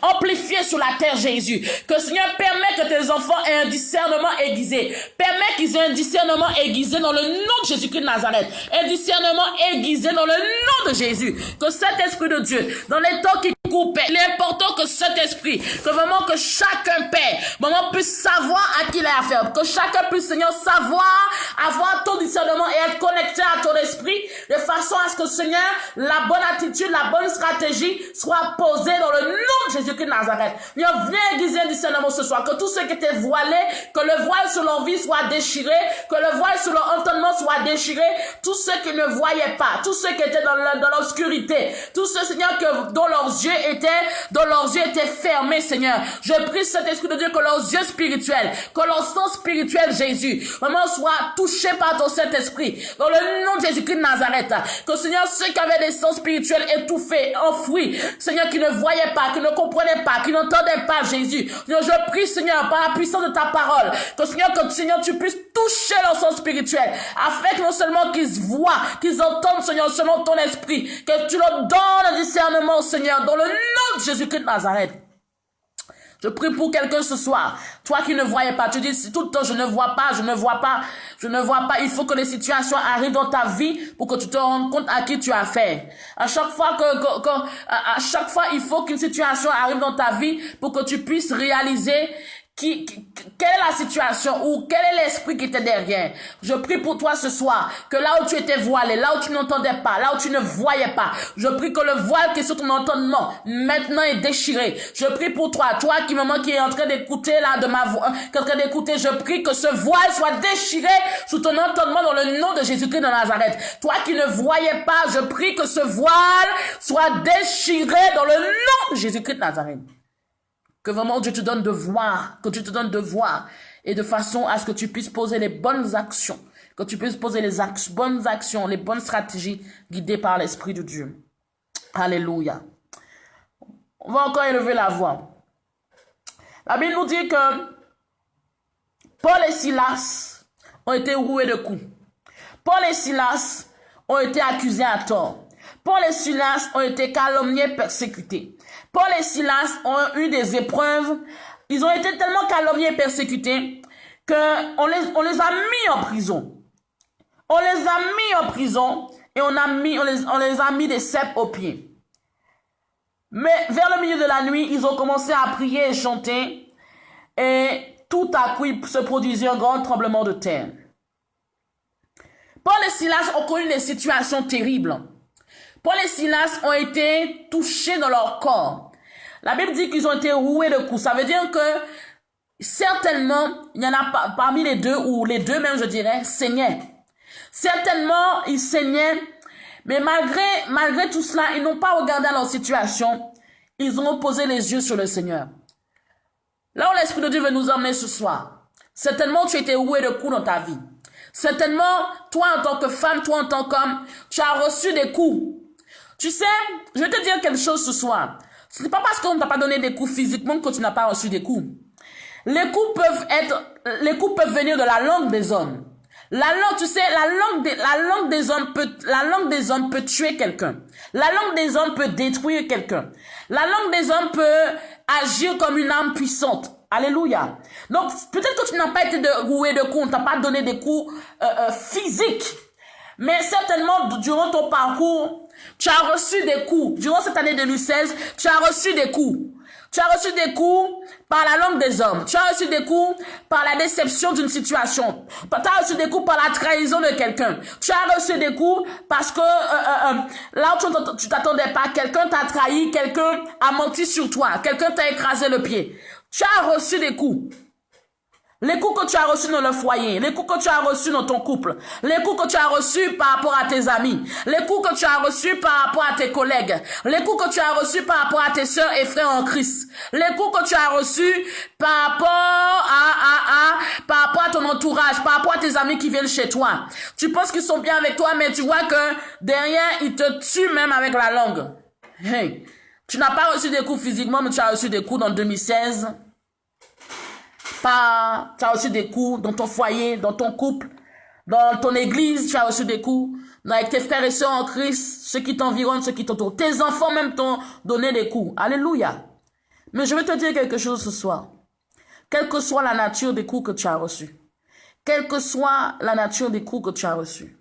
S2: amplifiée sur la terre, Jésus. Que Seigneur, permet que tes enfants aient un discernement aiguisé. Permet qu'ils aient un discernement aiguisé dans le nom de Jésus-Christ de Nazareth. Un discernement aiguisé dans le nom de Jésus. Que cet esprit de Dieu, dans les temps qui courent, Père, il est important que cet esprit, que vraiment que chacun, Père, vraiment puisse savoir à qui il a affaire. Que chacun puisse, Seigneur, savoir, avoir ton discernement et être connecté à ton esprit, de façon à ce que, Seigneur, la bonne attitude, la bonne stratégie soit posée dans le nom de Jésus-Christ de Nazareth. Viens aiguiser un discernement ce soir, que tous ceux qui étaient voilés, que le voile sur leur vie soit déchiré, que le voile sur leur entendement soit déchiré, tous ceux qui ne voyaient pas, tous ceux qui étaient dans l'obscurité, tous ceux, Seigneur, dont leurs yeux étaient fermés, Seigneur. Je prie cet esprit de Dieu que leurs yeux spirituels, que leur sens spirituel, Jésus, vraiment soit touché par ton Saint-Esprit, dans le nom de Jésus-Christ de Nazareth, que Seigneur, ceux qui avaient des sens spirituels étouffés, enfouis, Seigneur, qui ne voyaient pas, qui ne comprenaient pas, qui n'entendaient pas Jésus. Seigneur, je prie, Seigneur, par la puissance de ta parole, Seigneur, tu puisses toucher leur sens spirituel, afin que non seulement qu'ils voient, qu'ils entendent, Seigneur, selon ton esprit, que tu leur donnes le discernement, Seigneur, dans le nom de Jésus-Christ de Nazareth. Je prie pour quelqu'un ce soir. Toi qui ne voyais pas, tu dis tout le temps, je ne vois pas, je ne vois pas, je ne vois pas. Il faut que les situations arrivent dans ta vie pour que tu te rendes compte à qui tu as affaire. À chaque fois à chaque fois, il faut qu'une situation arrive dans ta vie pour que tu puisses réaliser quelle est la situation ou quel est l'esprit qui était derrière. Je prie pour toi ce soir, que là où tu étais voilé, là où tu n'entendais pas, là où tu ne voyais pas, je prie que le voile qui est sur ton entendement, maintenant est déchiré. Je prie pour toi, qui maman qui est en train d'écouter là de ma voix, qui est en train d'écouter, je prie que ce voile soit déchiré sous ton entendement dans le nom de Jésus-Christ de Nazareth. Toi qui ne voyais pas, je prie que ce voile soit déchiré dans le nom de Jésus-Christ de Nazareth. Que vraiment Dieu te donne de voir, que tu te donnes de voir, et de façon à ce que tu puisses poser les bonnes actions, que tu puisses poser les bonnes actions, les bonnes stratégies guidées par l'Esprit de Dieu. Alléluia. On va encore élever la voix. La Bible nous dit que Paul et Silas ont été roués de coups. Paul et Silas ont été accusés à tort. Paul et Silas ont été calomniés, persécutés. Paul et Silas ont eu des épreuves. Ils ont été tellement calomniés et persécutés qu'on les a mis en prison. On les a mis en prison et on les a mis des cèpes aux pieds. Mais vers le milieu de la nuit, ils ont commencé à prier et chanter. Et tout à coup, il se produisit un grand tremblement de terre. Paul et Silas ont connu des situations terribles. Paul et Silas ont été touchés dans leur corps. La Bible dit qu'ils ont été roués de coups. Ça veut dire que certainement, il y en a parmi les deux, ou les deux même, je dirais, saignaient. Certainement, ils saignaient, mais malgré tout cela, ils n'ont pas regardé leur situation. Ils ont posé les yeux sur le Seigneur. Là où l'Esprit de Dieu veut nous emmener ce soir, certainement tu as été roué de coups dans ta vie. Certainement, toi en tant que femme, toi en tant qu'homme, tu as reçu des coups. Tu sais, je vais te dire quelque chose ce soir. Ce n'est pas parce qu'on ne t'a pas donné des coups physiquement que tu n'as pas reçu des coups. Les coups peuvent venir de la langue des hommes. La langue, tu sais, la langue des hommes peut tuer quelqu'un. La langue des hommes peut détruire quelqu'un. La langue des hommes peut agir comme une arme puissante. Alléluia. Donc, peut-être que tu n'as pas été roué de coups, on ne t'a pas donné des coups physiques. Mais certainement, durant ton parcours, tu as reçu des coups. Durant cette année 2016, tu as reçu des coups. Tu as reçu des coups par la langue des hommes. Tu as reçu des coups par la déception d'une situation. Tu as reçu des coups par la trahison de quelqu'un. Tu as reçu des coups parce que là où tu t'attendais pas, quelqu'un t'a trahi, quelqu'un a menti sur toi, quelqu'un t'a écrasé le pied. Tu as reçu des coups. Les coups que tu as reçus dans le foyer, les coups que tu as reçus dans ton couple, les coups que tu as reçus par rapport à tes amis, les coups que tu as reçus par rapport à tes collègues, les coups que tu as reçus par rapport à tes sœurs et frères en Christ, les coups que tu as reçus par rapport à ton entourage, par rapport à tes amis qui viennent chez toi. Tu penses qu'ils sont bien avec toi, mais tu vois que derrière, ils te tuent même avec la langue. Hey, tu n'as pas reçu des coups physiquement, mais tu as reçu des coups dans 2016. Tu as reçu des coups dans ton foyer, dans ton couple, dans ton église, tu as reçu des coups, avec tes frères et sœurs en Christ, ceux qui t'environnent, ceux qui t'entourent. Tes enfants même t'ont donné des coups. Alléluia. Mais je vais te dire quelque chose ce soir. Quelle que soit la nature des coups que tu as reçus, quelle que soit la nature des coups que tu as reçus,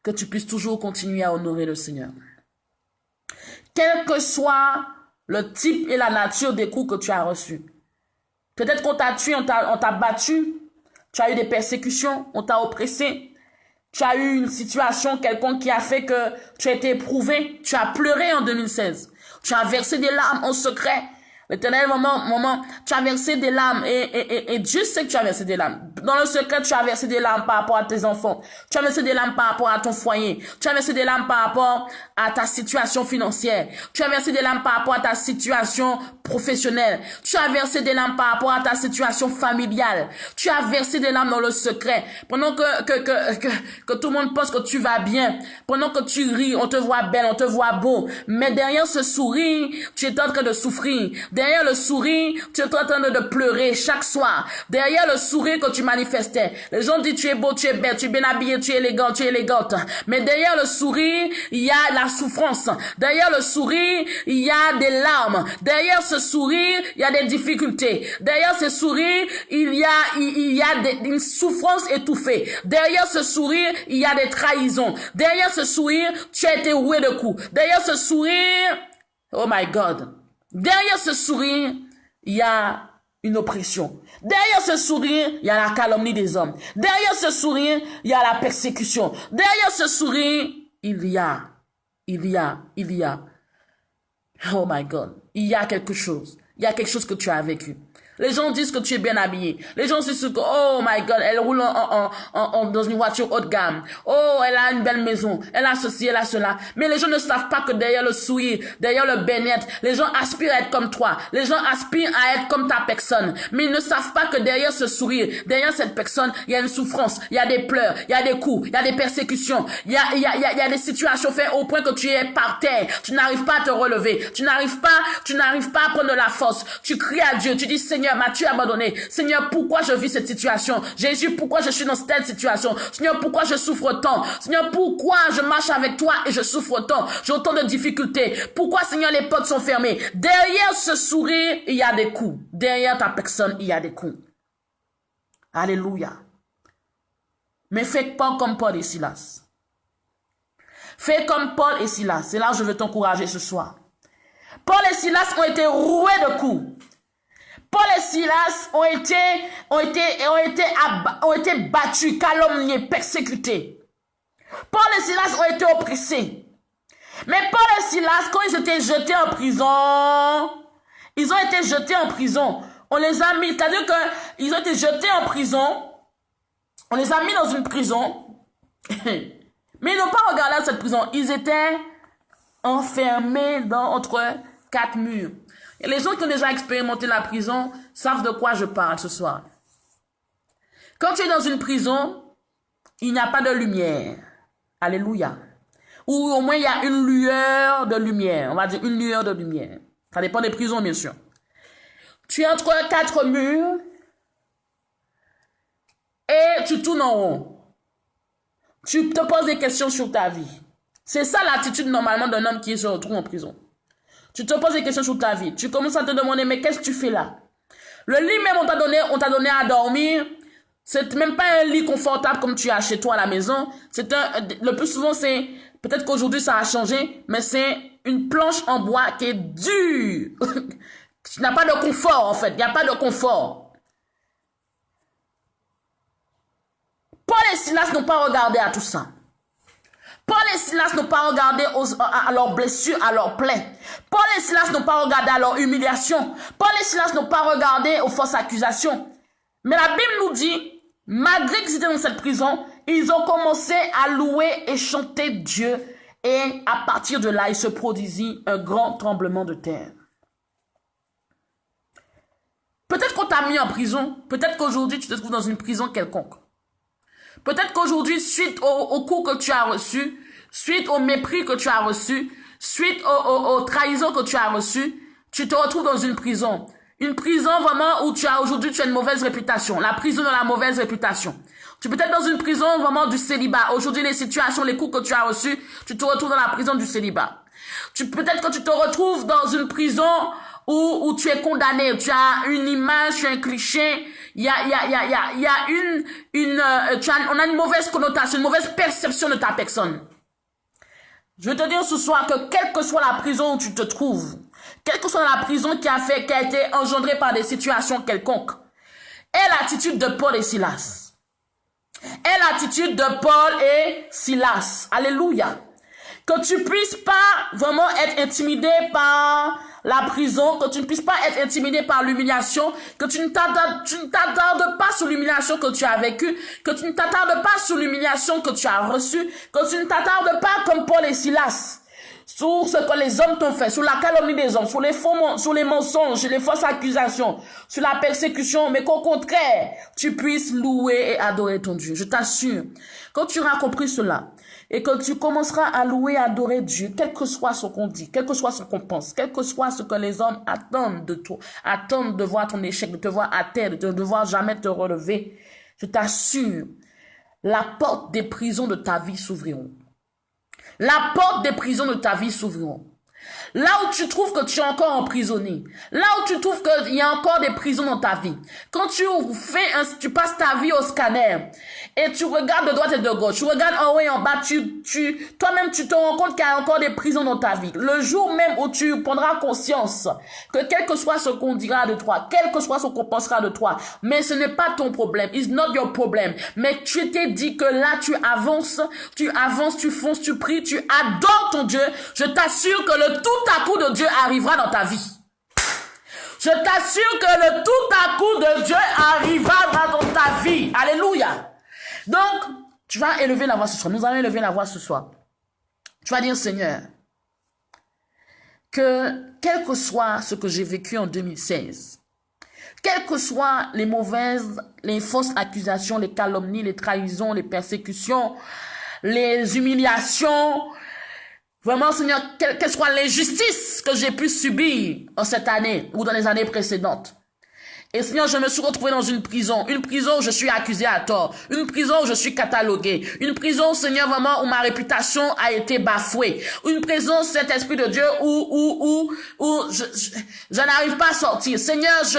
S2: que tu puisses toujours continuer à honorer le Seigneur. Quel que soit le type et la nature des coups que tu as reçus. Peut-être qu'on t'a tué, on t'a battu, tu as eu des persécutions, on t'a oppressé, tu as eu une situation quelconque qui a fait que tu as été éprouvé, tu as pleuré en 2016, tu as versé des larmes en secret. L'éternel moment, tu as versé des larmes et Dieu sait que tu as versé des larmes. dans le secret, tu as versé des larmes par rapport à tes enfants. Tu as versé des larmes par rapport à ton foyer. Tu as versé des larmes par rapport à ta situation financière. Tu as versé des larmes par rapport à ta situation professionnelle. Tu as versé des larmes par rapport à ta situation familiale. Tu as versé des larmes dans le secret. Pendant que tout le monde pense que tu vas bien. Pendant que tu ris, on te voit belle, on te voit beau. Mais derrière ce sourire, tu es en train de souffrir. Derrière le sourire, tu es en train de pleurer chaque soir. Derrière le sourire que tu manifestais, les gens disent tu es beau, tu es belle, tu es bien habillé, tu es élégant, tu es élégante. Mais derrière le sourire, il y a la souffrance. Derrière le sourire, il y a des larmes. Derrière ce sourire, il y a des difficultés. Derrière ce sourire, il y a une souffrance étouffée. Derrière ce sourire, il y a des trahisons. Derrière ce sourire, tu as été roué de coups. Derrière ce sourire, oh my God. Derrière ce sourire, il y a une oppression. Derrière ce sourire, il y a la calomnie des hommes. Derrière ce sourire, il y a la persécution. Derrière ce sourire, il y a. Oh my God. Il y a quelque chose. Il y a quelque chose que tu as vécu. Les gens disent que tu es bien habillé. Les gens disent que, oh my God, elle roule dans une voiture haut de gamme. Oh, elle a une belle maison. Elle a ceci, elle a cela. Mais les gens ne savent pas que derrière le sourire, derrière le bien-être, les gens aspirent à être comme toi. Les gens aspirent à être comme ta personne. Mais ils ne savent pas que derrière ce sourire, derrière cette personne, il y a une souffrance, il y a des pleurs, il y a des coups, il y a des persécutions, il y a des situations faites au point que tu es par terre. Tu n'arrives pas à te relever. Tu n'arrives pas à prendre de la force. Tu cries à Dieu. Tu dis, Seigneur, m'as-tu abandonné? Seigneur, pourquoi je vis cette situation? Jésus, pourquoi je suis dans cette situation? Seigneur, pourquoi je souffre tant? Seigneur, pourquoi je marche avec toi et je souffre tant? J'ai autant de difficultés. Pourquoi, Seigneur, les portes sont fermées? Derrière ce sourire, il y a des coups. Derrière ta personne, il y a des coups. Alléluia. Mais fais pas comme Paul et Silas. Fais comme Paul et Silas. C'est là que je veux t'encourager ce soir. Paul et Silas ont été roués de coups. Paul et Silas ont été battus, calomniés, persécutés. Paul et Silas ont été oppressés. Mais Paul et Silas, quand ils étaient jetés en prison, on les a mis, c'est-à-dire qu'ils ont été jetés en prison, on les a mis dans une prison, mais ils n'ont pas regardé cette prison, ils étaient enfermés entre 4 murs. Et les gens qui ont déjà expérimenté la prison savent de quoi je parle ce soir. Quand tu es dans une prison, il n'y a pas de lumière. Alléluia. Ou au moins il y a une lueur de lumière. On va dire une lueur de lumière. Ça dépend des prisons, bien sûr. Tu es entre 4 murs et tu tournes en rond. Tu te poses des questions sur ta vie. C'est ça l'attitude normalement d'un homme qui se retrouve en prison. Tu te poses des questions sur ta vie. Tu commences à te demander, mais qu'est-ce que tu fais là? Le lit même on t'a donné à dormir. C'est même pas un lit confortable comme tu as chez toi à la maison. Le plus souvent c'est, peut-être qu'aujourd'hui ça a changé, mais c'est une planche en bois qui est dure. Tu n'as pas de confort en fait. Il n'y a pas de confort. Paul et Silas n'ont pas regardé à tout ça. Paul et Silas n'ont pas regardé à leurs blessures, à leurs plaies. Paul et Silas n'ont pas regardé à leur humiliation. Paul et Silas n'ont pas regardé aux fausses accusations. Mais la Bible nous dit, malgré qu'ils étaient dans cette prison, ils ont commencé à louer et chanter Dieu. Et à partir de là, il se produisit un grand tremblement de terre. Peut-être qu'on t'a mis en prison. Peut-être qu'aujourd'hui, tu te trouves dans une prison quelconque. Peut-être qu'aujourd'hui, suite au coup que tu as reçu, suite au mépris que tu as reçu, suite aux trahisons que tu as reçues, tu te retrouves dans une prison. Une prison vraiment où tu as une mauvaise réputation. La prison de la mauvaise réputation. Tu peux être dans une prison vraiment du célibat. Aujourd'hui, les situations, les coups que tu as reçus, tu te retrouves dans la prison du célibat. Peut-être que tu te retrouves dans une prison où tu es condamné. Tu as une image, tu as un cliché. On a une mauvaise connotation, une mauvaise perception de ta personne. Je veux te dire ce soir que quelle que soit la prison où tu te trouves, quelle que soit la prison qui a été engendrée par des situations quelconques, est l'attitude de Paul et Silas. Est l'attitude de Paul et Silas. Alléluia. Que tu puisses pas vraiment être intimidé par la prison, que tu ne puisses pas être intimidé par l'humiliation, que tu ne t'attardes pas sur l'humiliation que tu as vécue, que tu ne t'attardes pas sur l'humiliation que tu as reçue, que tu ne t'attardes pas comme Paul et Silas sur ce que les hommes t'ont fait, sur la calomnie des hommes, sur les mensonges, sur les fausses accusations, sur la persécution, mais qu'au contraire, tu puisses louer et adorer ton Dieu. Je t'assure, quand tu auras compris cela, et que tu commenceras à louer et adorer Dieu, quel que soit ce qu'on dit, quel que soit ce qu'on pense, quel que soit ce que les hommes attendent de toi, attendent de voir ton échec, de te voir à terre, de te voir jamais te relever, je t'assure, la porte des prisons de ta vie s'ouvriront. La porte des prisons de ta vie s'ouvriront. Là où tu trouves que tu es encore emprisonné, là où tu trouves qu'il y a encore des prisons dans ta vie, quand tu passes ta vie au scanner et tu regardes de droite et de gauche, tu regardes en haut et en bas, toi-même tu te rends compte qu'il y a encore des prisons dans ta vie. Le jour même où tu prendras conscience que quel que soit ce qu'on dira de toi, quel que soit ce qu'on pensera de toi, mais ce n'est pas ton problème, it's not your problem, mais tu t'es dit que là tu avances, tu fonces, tu pries, tu adores ton Dieu, je t'assure que le tout à coup de Dieu arrivera dans ta vie. Je t'assure que le tout à coup de Dieu arrivera dans ta vie. Alléluia. Donc, tu vas élever la voix ce soir. Nous allons élever la voix ce soir. Tu vas dire, Seigneur, que quel que soit ce que j'ai vécu en 2016, quelles que soient les mauvaises, les fausses accusations, les calomnies, les trahisons, les persécutions, les humiliations, vraiment, Seigneur, quelle soit l'injustice que j'ai pu subir en cette année ou dans les années précédentes. Et Seigneur, je me suis retrouvé dans une prison où je suis accusé à tort, une prison où je suis catalogué, une prison, Seigneur, vraiment où ma réputation a été bafouée, une prison, cet esprit de Dieu, où je n'arrive pas à sortir. Seigneur, ce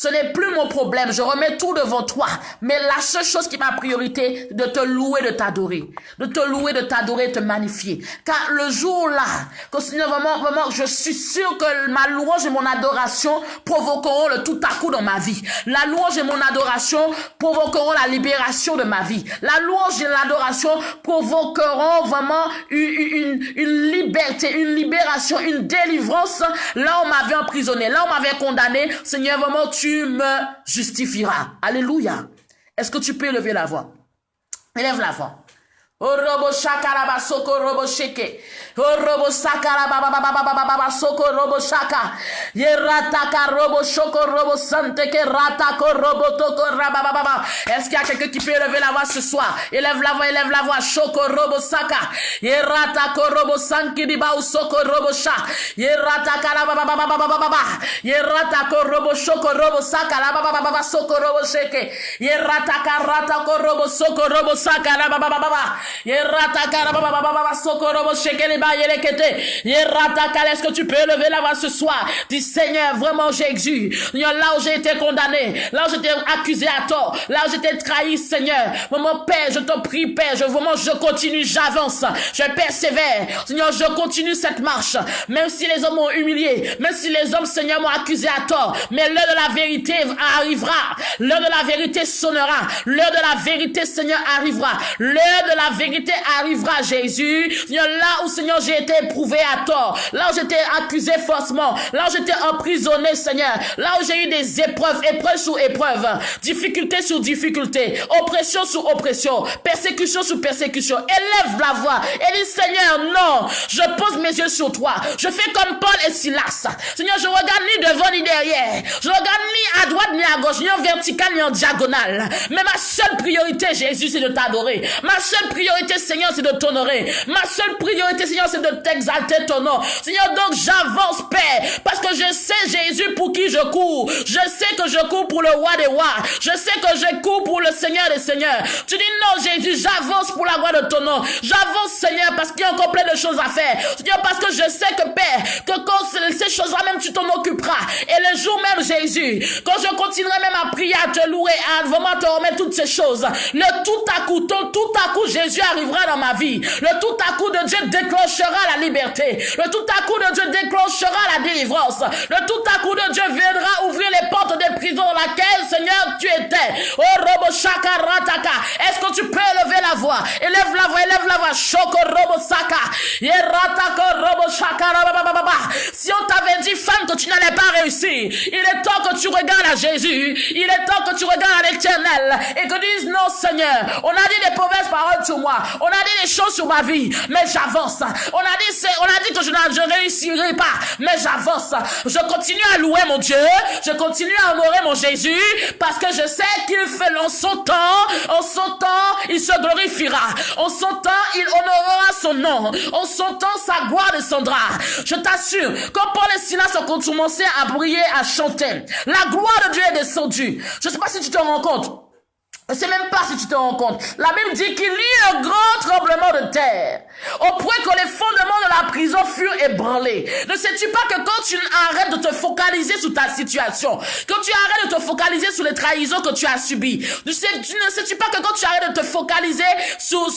S2: n'est plus mon problème, je remets tout devant toi, mais la seule chose qui est ma priorité, de te louer, de t'adorer, de te magnifier. Car le jour là, que Seigneur, vraiment, je suis sûr que ma louange et mon adoration provoqueront le tout à coup dans ma vie. La louange et mon adoration provoqueront la libération de ma vie. La louange et l'adoration provoqueront vraiment une liberté, une libération, une délivrance. Là, on m'avait emprisonné, là, on m'avait condamné. Seigneur, vraiment, tu me justifieras. Alléluia. Est-ce que tu peux élever la voix? Élève la voix. Oh robo shaka soko robo sheke. Oh robo sakara baba soko robo shaka. Yerata ka robo shoko robo sante ke rata ko robo toko rababa. Est-ce qu'il y a quelqu'un qui peut élever la voix ce soir? Élève la voix. Shoko robo saka. Yerata ko robo sanki di ba soko robo sha. Yerata ka baba. Yerata ko robo shoko robo saka la baba soko robo sheke. Yerata ka rata ko robo soko robo saka la baba. Est-ce que tu peux lever la voix ce soir? Dis Seigneur, vraiment Jésus, là où j'ai été condamné, là où j'étais accusé à tort, là où j'étais trahi, Seigneur, mon Père, je te prie, Père, je continue, j'avance, je persévère, Seigneur, je continue cette marche, même si les hommes m'ont humilié, même si les hommes, Seigneur, m'ont accusé à tort, mais l'heure de la vérité arrivera, l'heure de la vérité sonnera, l'heure de la vérité, Seigneur, arrivera, l'heure de la vérité arrivera, Jésus. Seigneur, là où, Seigneur, j'ai été éprouvé à tort, là où j'étais accusé faussement, là où j'étais emprisonné, Seigneur, là où j'ai eu des épreuves, épreuve sur épreuve, difficulté sur difficulté, oppression sur oppression, persécution sur persécution. Élève la voix et dis, Seigneur, non, je pose mes yeux sur toi. Je fais comme Paul et Silas. Seigneur, je regarde ni devant ni derrière. Je regarde ni à droite ni à gauche, ni en vertical ni en diagonale. Mais ma seule priorité, Jésus, c'est de t'adorer. Ma seule priorité, Seigneur, c'est de t'honorer. Ma seule priorité, Seigneur, c'est de t'exalter ton nom. Seigneur, donc j'avance, Père, parce que je sais, Jésus, pour qui je cours. Je sais que je cours pour le roi des rois. Je sais que je cours pour le Seigneur des seigneurs. Tu dis non, Jésus, j'avance pour la gloire de ton nom. J'avance, Seigneur, parce qu'il y a encore plein de choses à faire. Seigneur, parce que je sais que, Père, que quand ces choses-là, même tu t'en occuperas. Et le jour même, Jésus, quand je continuerai même à prier, à te louer, à vraiment te remettre toutes ces choses, le tout à coup, tout à coup, Jésus arrivera dans ma vie. Le tout à coup de Dieu déclenchera la liberté. Le tout à coup de Dieu déclenchera la délivrance. Le tout à coup de Dieu viendra ouvrir les portes des prisons dans laquelle, Seigneur, tu étais. Oh, robo shaka rataka. Est-ce que tu peux élever la voix? Élève la voix, élève la voix. Shoko robo saka. Yeratako robo shaka rabababa. Si on t'avait t'avait dit, femme, que tu n'allais pas réussir. Il est temps que tu regardes à Jésus. Il est temps que tu regardes à l'Éternel et que tu dises, non, Seigneur, on a dit des mauvaises paroles sur moi. On a dit des choses sur ma vie, mais j'avance. On a dit que je ne réussirai pas, mais j'avance. Je continue à louer mon Dieu. Je continue à honorer mon Jésus parce que je sais qu'il fait en son temps, il se glorifiera. En son temps, il honorera son nom. En son temps, sa gloire descendra. Je t'assure, quand Paul et Silas ont commencé à briller, à chanter, la gloire de Dieu est descendue. Je ne sais pas si tu te rends compte. Je ne sais même pas si tu te rends compte. La Bible dit qu'il y eut un grand tremblement de terre, au point que les fondements de la prison furent ébranlés. Ne sais-tu pas que quand tu arrêtes de te focaliser sur ta situation, quand tu arrêtes de te focaliser sur les trahisons que tu as subies, ne sais-tu pas que quand tu arrêtes de te focaliser sur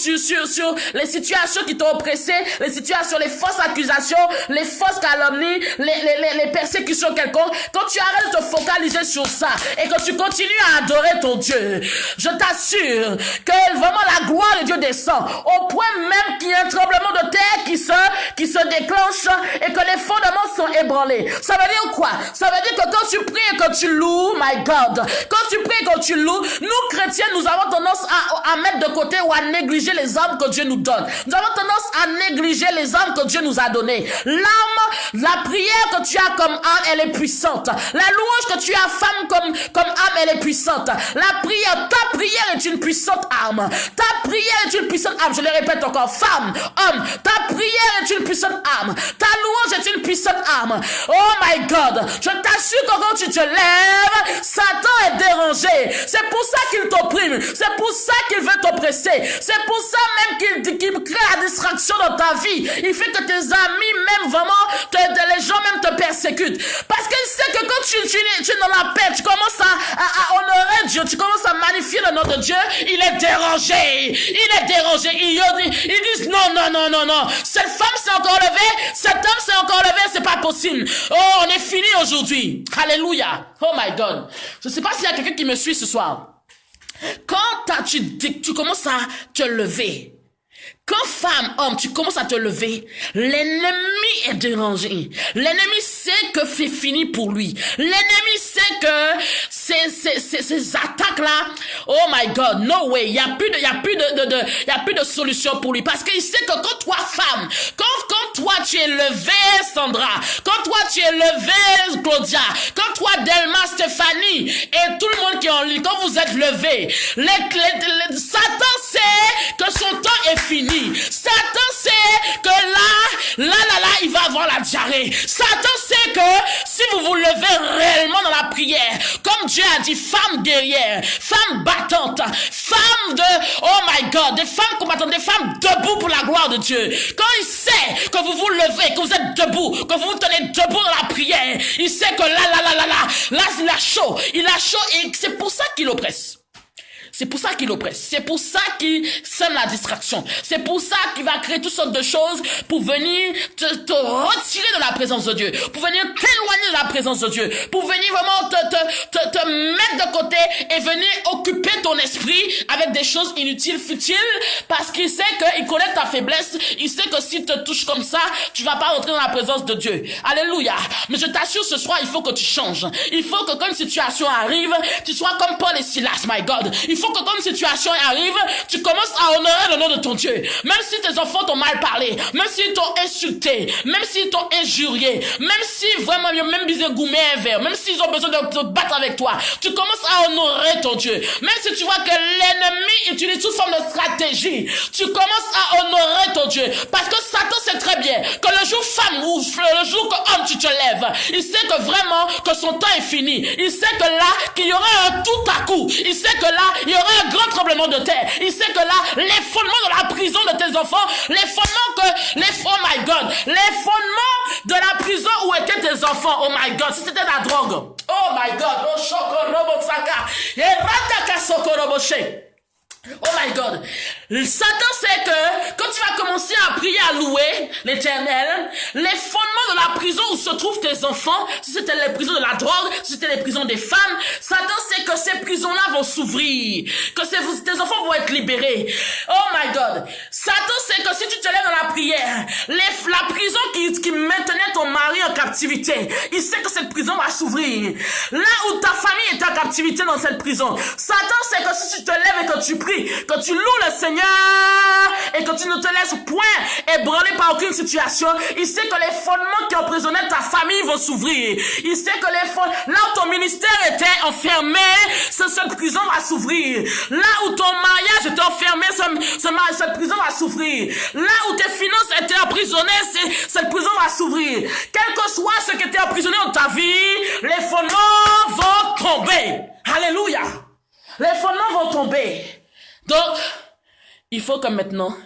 S2: les situations qui t'ont oppressé, les situations, les fausses accusations, les fausses calomnies, les persécutions quelconques, quand tu arrêtes de te focaliser sur ça et que tu continues à adorer ton Dieu, je t'assure que vraiment la gloire de Dieu descend au point même qu'il y a un tremblement de terre qui se déclenche et que les fondements sont ébranlés. Ça veut dire quoi? Ça veut dire que quand tu pries et que tu loues, my God, quand tu pries et que tu loues, nous chrétiens, nous avons tendance à mettre de côté ou à négliger les armes que Dieu nous donne. Nous avons tendance à négliger les armes que Dieu nous a données. L'arme, la prière que tu as comme âme, elle est puissante. La louange que tu as, femme, comme âme, elle est puissante. La prière, ta prière est une puissante arme. Ta prière est une puissante arme. Je le répète encore. Femme, homme, ta prière est une puissante arme. Ta louange est une puissante arme. Oh my God. Je t'assure que quand tu te lèves, Satan est dérangé. C'est pour ça qu'il t'opprime. C'est pour ça qu'il veut t'oppresser. C'est pour ça même qu'il crée la distraction dans ta vie. Il fait que tes amis, même vraiment, les gens même te persécutent. Parce qu'il sait que quand tu es dans la paix, tu commences à honorer Dieu, tu commences à magnifier le nom de Dieu, il est dérangé. Il est dérangé. Ils disent non. Cette femme s'est encore levée, cet homme s'est encore levé, c'est pas possible. Oh, on est fini aujourd'hui. Alléluia. Oh my God. Je sais pas s'il y a quelqu'un qui me suit ce soir. Quand tu commences à te lever, quand femme, homme, tu commences à te lever, l'ennemi est dérangé. L'ennemi sait que c'est fini pour lui. L'ennemi sait que ces attaques-là, oh my God, no way, il y a plus de solution pour lui. Parce qu'il sait que quand toi, femme, quand toi tu es levée, Sandra, quand toi tu es levée, Claudia, quand toi, Delma, Stéphanie, et tout le monde qui est en ligne, quand vous êtes levés, Satan sait que son temps est fini. Satan sait que là, il va avoir la diarrhée. Satan sait que si vous vous levez réellement dans la prière, comme Dieu a dit, femme guerrière, femme battante, femme oh my God, des femmes combattantes, des femmes debout pour la gloire de Dieu. Quand il sait que vous vous levez, que vous êtes debout, que vous vous tenez debout dans la prière, il sait que là, il a chaud et c'est pour ça qu'il oppresse. C'est pour ça qu'il oppresse. C'est pour ça qu'il sème la distraction. C'est pour ça qu'il va créer toutes sortes de choses pour venir te retirer de la présence de Dieu. Pour venir t'éloigner de la présence de Dieu. Pour venir vraiment te mettre de côté et venir occuper ton esprit avec des choses inutiles, futiles. Parce qu'il sait qu'il connaît ta faiblesse. Il sait que s'il te touche comme ça, tu vas pas rentrer dans la présence de Dieu. Alléluia. Mais je t'assure, ce soir, il faut que tu changes. Il faut que quand une situation arrive, tu sois comme Paul et Silas, my God. Il faut que quand une situation arrive, tu commences à honorer le nom de ton Dieu. Même si tes enfants t'ont mal parlé, même s'ils t'ont insulté, même s'ils t'ont injurié, même si vraiment, même bisé goumé un verre, même s'ils ont besoin de te battre avec toi, tu commences à honorer ton Dieu. Même si tu vois que l'ennemi utilise toute forme de stratégie, tu commences à honorer ton Dieu. Parce que Satan sait très bien que le jour femme ou le jour que homme tu te lèves, il sait que vraiment que son temps est fini. Il sait que là, qu'il y aura un tout à coup. Il sait que là, il y aura un grand tremblement de terre. Il sait que là, les fondements de la prison de tes enfants, oh my God, les fondements de la prison où étaient tes enfants, oh my God, si c'était la drogue, oh my God, oh shokorobo saka, et rataka sokoroboche. Oh my God. Satan sait que quand tu vas commencer à prier, à louer l'Éternel, les fondements de la prison où se trouvent tes enfants, si c'était les prisons de la drogue, si c'était les prisons des femmes, Satan sait que ces prisons-là vont s'ouvrir, que tes enfants vont être libérés. Oh my God. Satan sait que si tu te lèves dans la prière, la prison qui maintenait ton mari en captivité, il sait que cette prison va s'ouvrir. Là où ta famille est en captivité dans cette prison, Satan sait que si tu te lèves et que tu pries, que tu loues le Seigneur et que tu ne te laisses point ébranler par aucune situation, il sait que les fondements qui emprisonnaient ta famille vont s'ouvrir. Il sait que là où ton ministère était enfermé, cette prison va s'ouvrir. Là où ton mariage était enfermé, cette prison va s'ouvrir. Là où tes finances étaient emprisonnées, cette prison va s'ouvrir. Quel que soit ce qui était emprisonné dans ta vie, les fondements vont tomber. Alléluia. Les fondements vont tomber. Donc, il faut que maintenant,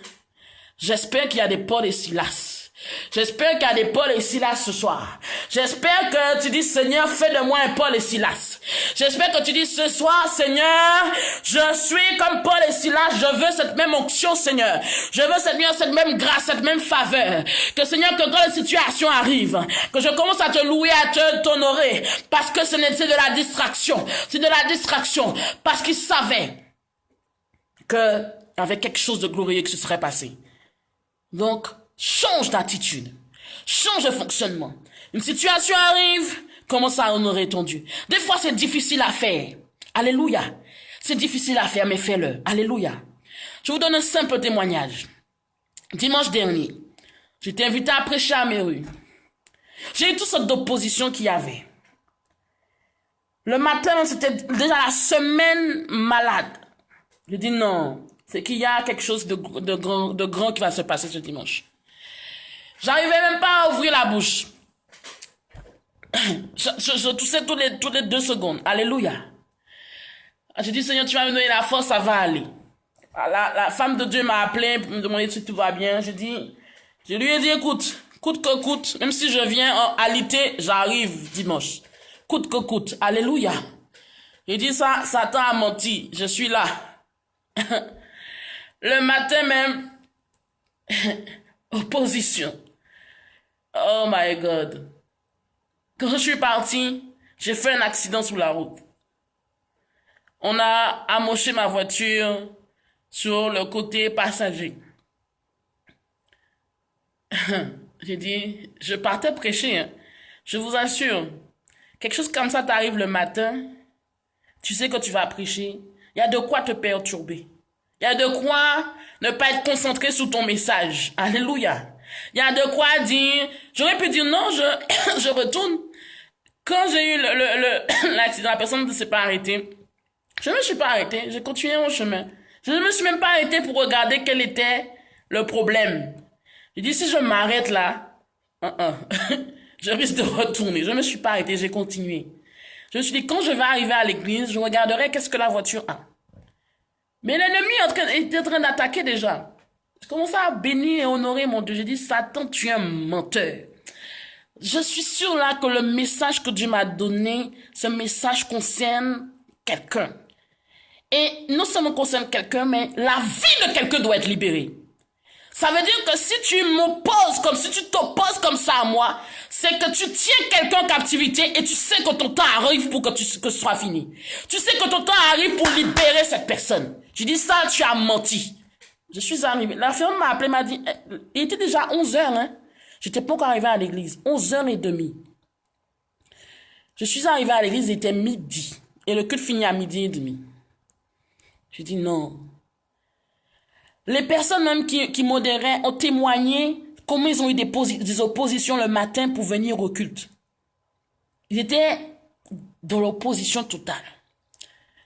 S2: j'espère qu'il y a des Paul et Silas. J'espère qu'il y a des Paul et Silas ce soir. J'espère que tu dis, Seigneur, fais de moi un Paul et Silas. J'espère que tu dis ce soir, Seigneur, je suis comme Paul et Silas. Je veux cette même onction, Seigneur. Je veux, Seigneur, cette même grâce, cette même faveur. Que, Seigneur, que quand la situation arrive, que je commence à te louer, à t'honorer. Parce que c'est de la distraction. C'est de la distraction. Parce qu'il savait que avec quelque chose de glorieux qui se serait passé. Donc, change d'attitude, change de fonctionnement. Une situation arrive, commence à honorer ton Dieu. Des fois, c'est difficile à faire. Alléluia. C'est difficile à faire, mais fais-le. Alléluia. Je vous donne un simple témoignage. Dimanche dernier, j'étais invité à prêcher à mes rues. J'ai eu toutes sortes d'oppositions qu'il y avait. Le matin, c'était déjà la semaine malade. Je dis non, c'est qu'il y a quelque chose de grand qui va se passer ce dimanche. J'arrivais même pas à ouvrir la bouche. Je toussais toutes les 2 secondes. Alléluia. J'ai dit, Seigneur, tu vas me donner la force, ça va aller. La femme de Dieu m'a appelé pour me demander si tout va bien. Je lui ai dit, écoute, coûte que coûte, même si je viens en alité, j'arrive dimanche. Coûte que coûte. Alléluia. J'ai dit ça, Satan a menti. Je suis là. Le matin même, opposition. Oh my God. Quand je suis parti, j'ai fait un accident sur la route. On a amoché ma voiture sur le côté passager. J'ai dit, je partais prêcher, hein. Je vous assure, quelque chose comme ça t'arrive le matin, tu sais que tu vas prêcher, il y a de quoi te perturber. Il y a de quoi ne pas être concentré sur ton message. Alléluia. Il y a de quoi dire, j'aurais pu dire non, je retourne. Quand j'ai eu l'accident, la personne ne s'est pas arrêtée. Je ne me suis pas arrêtée, j'ai continué mon chemin. Je ne me suis même pas arrêtée pour regarder quel était le problème. J'ai dit, si je m'arrête là, je risque de retourner. Je ne me suis pas arrêtée, j'ai continué. Je me suis dit, quand je vais arriver à l'église, je regarderai qu'est-ce que la voiture a. Mais l'ennemi était en train d'attaquer déjà. Je commençais à bénir et honorer mon Dieu. J'ai dit, Satan, tu es un menteur. Je suis sûre là que le message que Dieu m'a donné, ce message concerne quelqu'un. Et non seulement concerne quelqu'un, mais la vie de quelqu'un doit être libérée. Ça veut dire que si tu m'opposes si tu t'opposes comme ça à moi, c'est que tu tiens quelqu'un en captivité et tu sais que ton temps arrive pour que ce soit fini. Tu sais que ton temps arrive pour libérer cette personne. Je dis ça, tu as menti. Je suis arrivé. La femme m'a appelé, m'a dit, il était déjà 11h, hein. J'étais pas encore arrivé à l'église. 11h30. Je suis arrivé à l'église, il était midi. Et le culte finit à 12h30. J'ai dit non. Les personnes même qui modéraient ont témoigné comment ils ont eu des oppositions le matin pour venir au culte. Ils étaient dans l'opposition totale.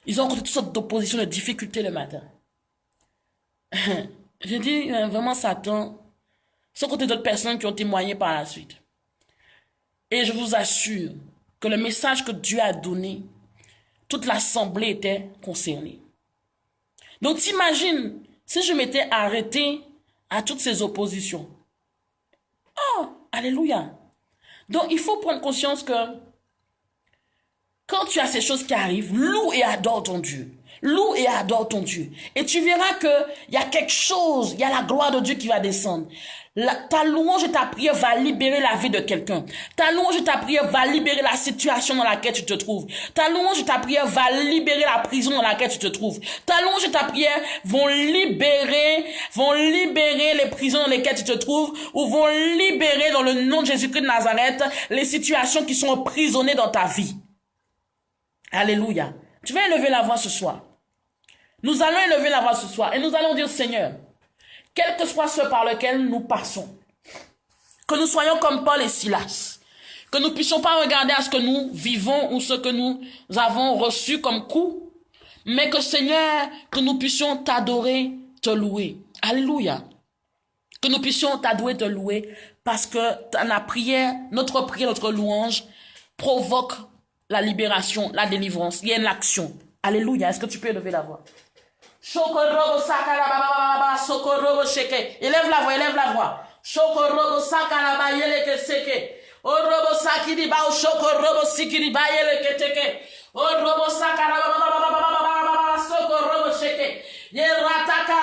S2: Ils ont rencontré toutes sortes d'oppositions, de difficultés le matin. J'ai dit vraiment Satan, sans compter d'autres personnes qui ont témoigné par la suite. Et je vous assure que le message que Dieu a donné, toute l'assemblée était concernée. Donc t'imagines, si je m'étais arrêté à toutes ces oppositions. Oh, alléluia. Donc il faut prendre conscience que quand tu as ces choses qui arrivent, loue et adore ton Dieu. Loue et adore ton Dieu. Et tu verras que il y a quelque chose, il y a la gloire de Dieu qui va descendre. Ta louange et ta prière va libérer la vie de quelqu'un. Ta louange et ta prière va libérer la situation dans laquelle tu te trouves. Ta louange et ta prière va libérer la prison dans laquelle tu te trouves. Ta louange et ta prière vont libérer les prisons dans lesquelles tu te trouves, ou vont libérer dans le nom de Jésus-Christ de Nazareth les situations qui sont emprisonnées dans ta vie. Alléluia. Tu vas élever la voix ce soir. Nous allons élever la voix ce soir et nous allons dire, Seigneur, quel que soit ce par lequel nous passons, que nous soyons comme Paul et Silas, que nous ne puissions pas regarder à ce que nous vivons ou ce que nous avons reçu comme coup, mais que, Seigneur, que nous puissions t'adorer, te louer. Alléluia. Que nous puissions t'adorer, te louer, parce que notre prière, notre louange provoque la libération, la délivrance. Il y a une action. Alléluia. Est-ce que tu peux élever la voix? Shokorobo sakarababa sokorobo sheke. Élève la voix. Shokorobo sakaraba yeleke seke. Orobo sakiri ba shokorobo sikiri ba yeleke teke. Orobo sakarababa sokorobo sheke. Yerataka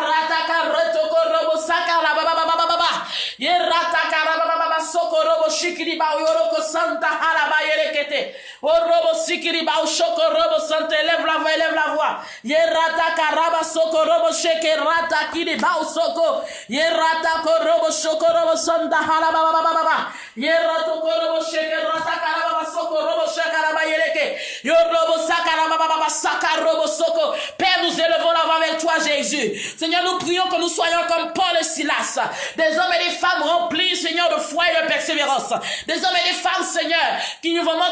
S2: retokorobo sakarababa. Yerataka rababa sokorobo shikiri ba yoroko santa halaba yelekete. Orobo sikiri ba shokorobo santa. Élève la voix. Yerataka raba sokorobo sheke rata kiri ba soko. Yerataka robo shokorobo santa halaba baba. Yeratokorobo sheke rataka raba sokorobo shakara yeleke. Yorobo sakarababa sakarobo soko. Père, nous élevons la voix avec toi, Jésus. Seigneur, nous prions que nous soyons comme Paul et Silas, des hommes et des femmes remplis, Seigneur, de foi et de persévérance, des hommes et des femmes, Seigneur,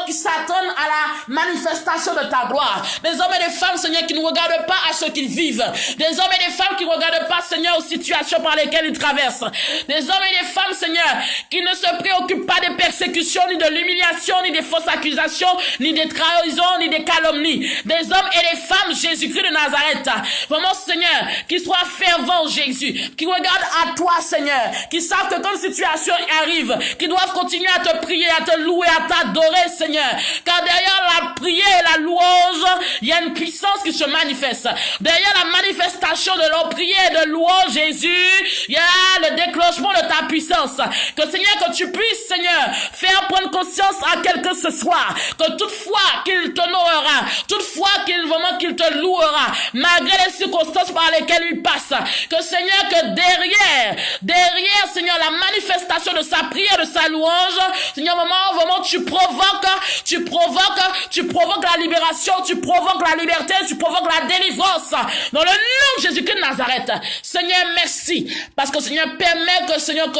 S2: qui s'attendent à la manifestation de ta gloire, des hommes et des femmes, Seigneur, qui ne regardent pas à ce qu'ils vivent, des hommes et des femmes qui ne regardent pas, Seigneur, aux situations par lesquelles ils traversent, des hommes et des femmes, Seigneur, qui ne se préoccupent pas des persécutions, ni de l'humiliation, ni des fausses accusations, ni des trahisons, ni des calomnies, des hommes et des femmes, Jésus-Christ de Nazareth, vraiment, Seigneur, qui soient fervents, Jésus, qui regardent à toi, Seigneur, qui savent que quand une situation arrive, qui doivent continuer à te prier, à te louer, à t'adorer, Seigneur, car derrière la prière et la louange, il y a une puissance qui se manifeste. Derrière la manifestation de leur prière et de louange, Jésus, il y a le déclenchement de ta puissance. Que, Seigneur, que tu puisses, Seigneur, faire prendre conscience à quelqu'un ce soir, que toutefois qu'il t'honorera, toutefois qu'il te louera, malgré les circonstances par lesquelles il passe, que, Seigneur, que derrière, Seigneur, la manifestation de sa prière, de sa louange, Seigneur, vraiment, tu provoques la libération, tu provoques la liberté, tu provoques la délivrance, dans le nom de Jésus-Christ de Nazareth. Seigneur, merci, parce que, Seigneur, permet que, Seigneur, que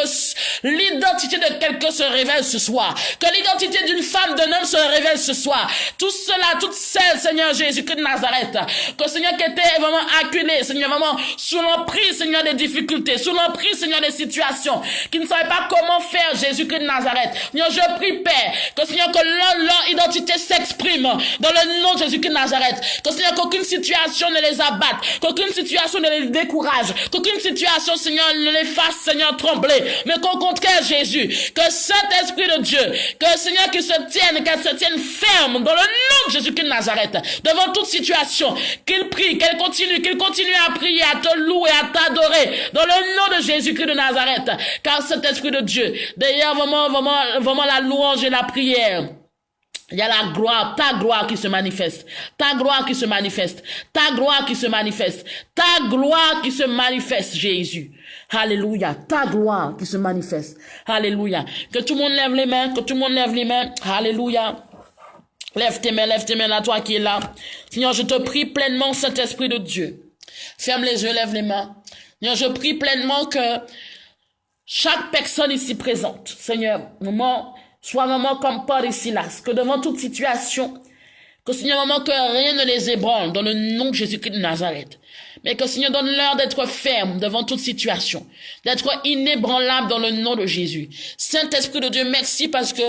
S2: l'identité de quelqu'un se révèle ce soir, que l'identité d'une femme, d'un homme se révèle ce soir, tout cela, toutes celles, Seigneur Jésus-Christ de Nazareth, que, Seigneur, qui était vraiment acculé, Seigneur, vraiment, sous l'emprise, Seigneur, des difficultés, sous l'emprise, Seigneur, des situations, qui ne savaient pas comment faire, Jésus-Christ de Nazareth. Seigneur, je prie, Père, que, Seigneur, que leur identité s'exprime dans le nom de Jésus-Christ de Nazareth. Que, Seigneur, qu'aucune situation ne les abatte, qu'aucune situation ne les décourage, qu'aucune situation, Seigneur, ne les fasse, Seigneur, trembler, mais qu'au contraire, Jésus, que cet Esprit de Dieu, que, Seigneur, qu'elle se tienne ferme dans le nom de Jésus-Christ de Nazareth, devant toute situation, qu'il prie, qu'il continue à prier, à te louer, à t'adorer, dans le nom de Jésus-Christ de Nazareth, car cet Esprit de Dieu, d'ailleurs, vraiment la louange et la prière, il y a la gloire, ta gloire qui se manifeste, ta gloire qui se manifeste, ta gloire qui se manifeste, ta gloire qui se manifeste, Jésus. Alléluia, ta gloire qui se manifeste. Alléluia. Que tout le monde lève les mains, Alléluia. Lève tes mains là, toi qui es là. Seigneur, je te prie pleinement, Saint-Esprit de Dieu. Ferme les yeux, lève les mains. Seigneur, je prie pleinement que chaque personne ici présente, Seigneur, soit vraiment comme Paul et Silas, que devant toute situation, que, Seigneur, que rien ne les ébranle dans le nom de Jésus-Christ de Nazareth. Mais que Seigneur donne-leur d'être ferme devant toute situation, d'être inébranlable dans le nom de Jésus. Saint-Esprit de Dieu, merci parce que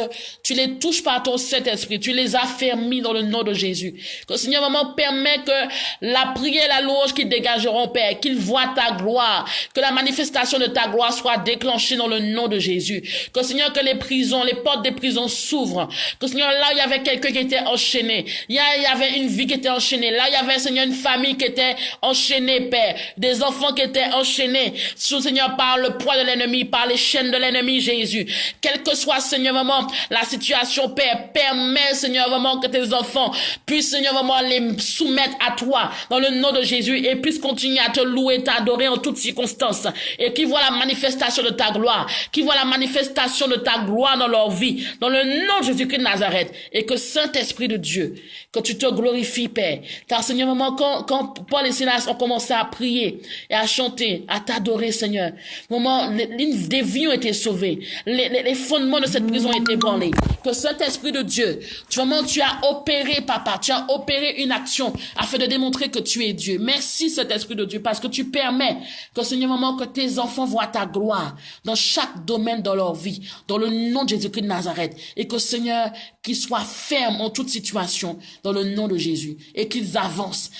S2: tu les touches par ton Saint-Esprit, tu les affermis dans le nom de Jésus. Que Seigneur vraiment permet que la prière, la louange qu'ils dégageront, Père, qu'ils voient ta gloire, que la manifestation de ta gloire soit déclenchée dans le nom de Jésus. Que Seigneur, que les prisons, les portes des prisons s'ouvrent. Que Seigneur, là il y avait quelqu'un qui était enchaîné, il y avait une vie qui était enchaînée, là il y avait Seigneur une famille qui était enchaînée, Père, des enfants qui étaient enchaînés, Seigneur, par le poids de l'ennemi, par les chaînes de l'ennemi, Jésus. Quelle que soit, Seigneur, vraiment, la situation, Père, permets, Seigneur, vraiment, que tes enfants puissent, Seigneur, vraiment, les soumettre à toi, dans le nom de Jésus, et puissent continuer à te louer, t'adorer en toutes circonstances, et qui voient la manifestation de ta gloire, qui voient la manifestation de ta gloire dans leur vie, dans le nom de Jésus-Christ de Nazareth, et que Saint-Esprit de Dieu, que tu te glorifies, Père, car, Seigneur, vraiment, quand Paul et Silas ont commencé à prier et à chanter, à t'adorer, Seigneur. Moment, des vies ont été sauvées. Les fondements de cette prison ont été branlés. Que Saint-Esprit de Dieu, tu as opéré, Papa, tu as opéré une action afin de démontrer que tu es Dieu. Merci, Saint-Esprit de Dieu, parce que tu permets que, Seigneur, moment, que tes enfants voient ta gloire dans chaque domaine de leur vie, dans le nom de Jésus-Christ de Nazareth. Et que, Seigneur, qu'ils soient fermes en toute situation, dans le nom de Jésus. Et qu'ils avancent,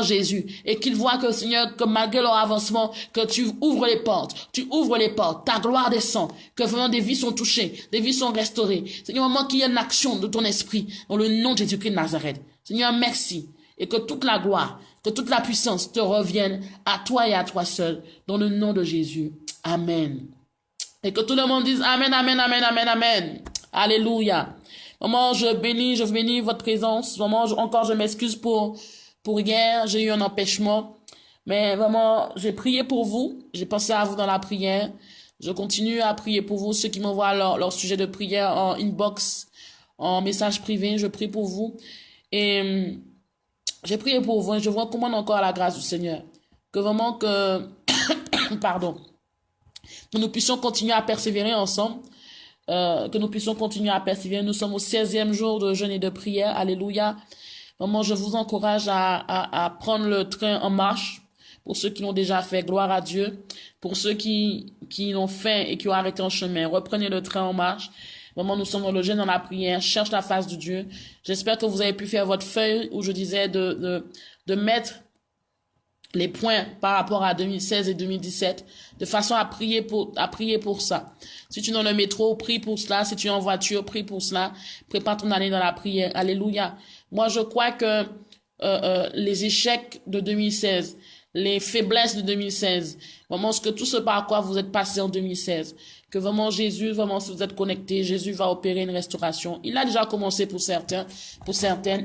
S2: Jésus, et qu'ils voient que, Seigneur, que malgré leur avancement, que tu ouvres les portes, ta gloire descend, que vraiment des vies sont touchées, des vies sont restaurées. Seigneur, moment qu'il y ait une action de ton esprit, dans le nom de Jésus-Christ de Nazareth. Seigneur, merci, et que toute la gloire, que toute la puissance te revienne à toi et à toi seul, dans le nom de Jésus. Amen. Et que tout le monde dise Amen, Amen, Amen, Amen, Amen. Alléluia. Maman, je bénis votre présence. Maman, encore, je m'excuse pour hier. J'ai eu un empêchement. Mais vraiment, j'ai prié pour vous. J'ai pensé à vous dans la prière. Je continue à prier pour vous. Ceux qui m'envoient leur sujet de prière en inbox, en message privé, je prie pour vous. Et j'ai prié pour vous. Et je vous recommande encore la grâce du Seigneur. Que vraiment pardon. Que nous puissions continuer à persévérer ensemble. Que nous puissions continuer à persévérer. Nous sommes au 16e jour de jeûne et de prière. Alléluia. Vraiment, je vous encourage à prendre le train en marche. Pour ceux qui l'ont déjà fait, gloire à Dieu. Pour ceux qui l'ont fait et qui ont arrêté en chemin, reprenez le train en marche. Vraiment, nous sommes dans le jeûne, dans la prière. Cherche la face de Dieu. J'espère que vous avez pu faire votre feuille où je disais de mettre les points par rapport à 2016 et 2017, de façon à prier pour ça. Si tu es dans le métro, prie pour cela. Si tu es en voiture, prie pour cela. Prépare ton année dans la prière. Alléluia. Moi, je crois que les échecs de 2016, les faiblesses de 2016, vraiment tout ce par quoi vous êtes passé en 2016, que vraiment Jésus, vraiment si vous êtes connectés, Jésus va opérer une restauration. Il a déjà commencé pour certaines,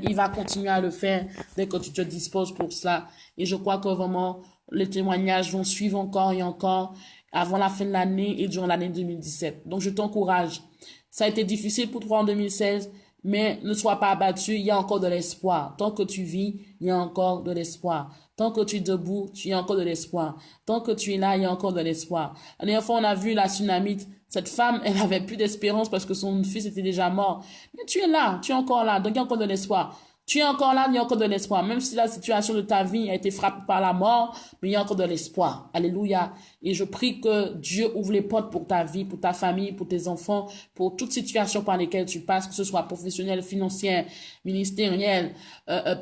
S2: il va continuer à le faire dès que tu te disposes pour cela. Et je crois que vraiment les témoignages vont suivre encore et encore avant la fin de l'année et durant l'année 2017. Donc je t'encourage. Ça a été difficile pour toi en 2016, mais ne sois pas abattu, il y a encore de l'espoir. Tant que tu vis, il y a encore de l'espoir. Tant que tu es debout, il y a encore de l'espoir. Tant que tu es là, il y a encore de l'espoir. La dernière fois, on a vu la tsunamite. Cette femme, elle avait plus d'espérance parce que son fils était déjà mort. Mais tu es là, tu es encore là, donc il y a encore de l'espoir. Tu es encore là, il y a encore de l'espoir. Même si la situation de ta vie a été frappée par la mort, mais il y a encore de l'espoir. Alléluia. Et je prie que Dieu ouvre les portes pour ta vie, pour ta famille, pour tes enfants, pour toute situation par lesquelles tu passes, que ce soit professionnel, financière, ministériel,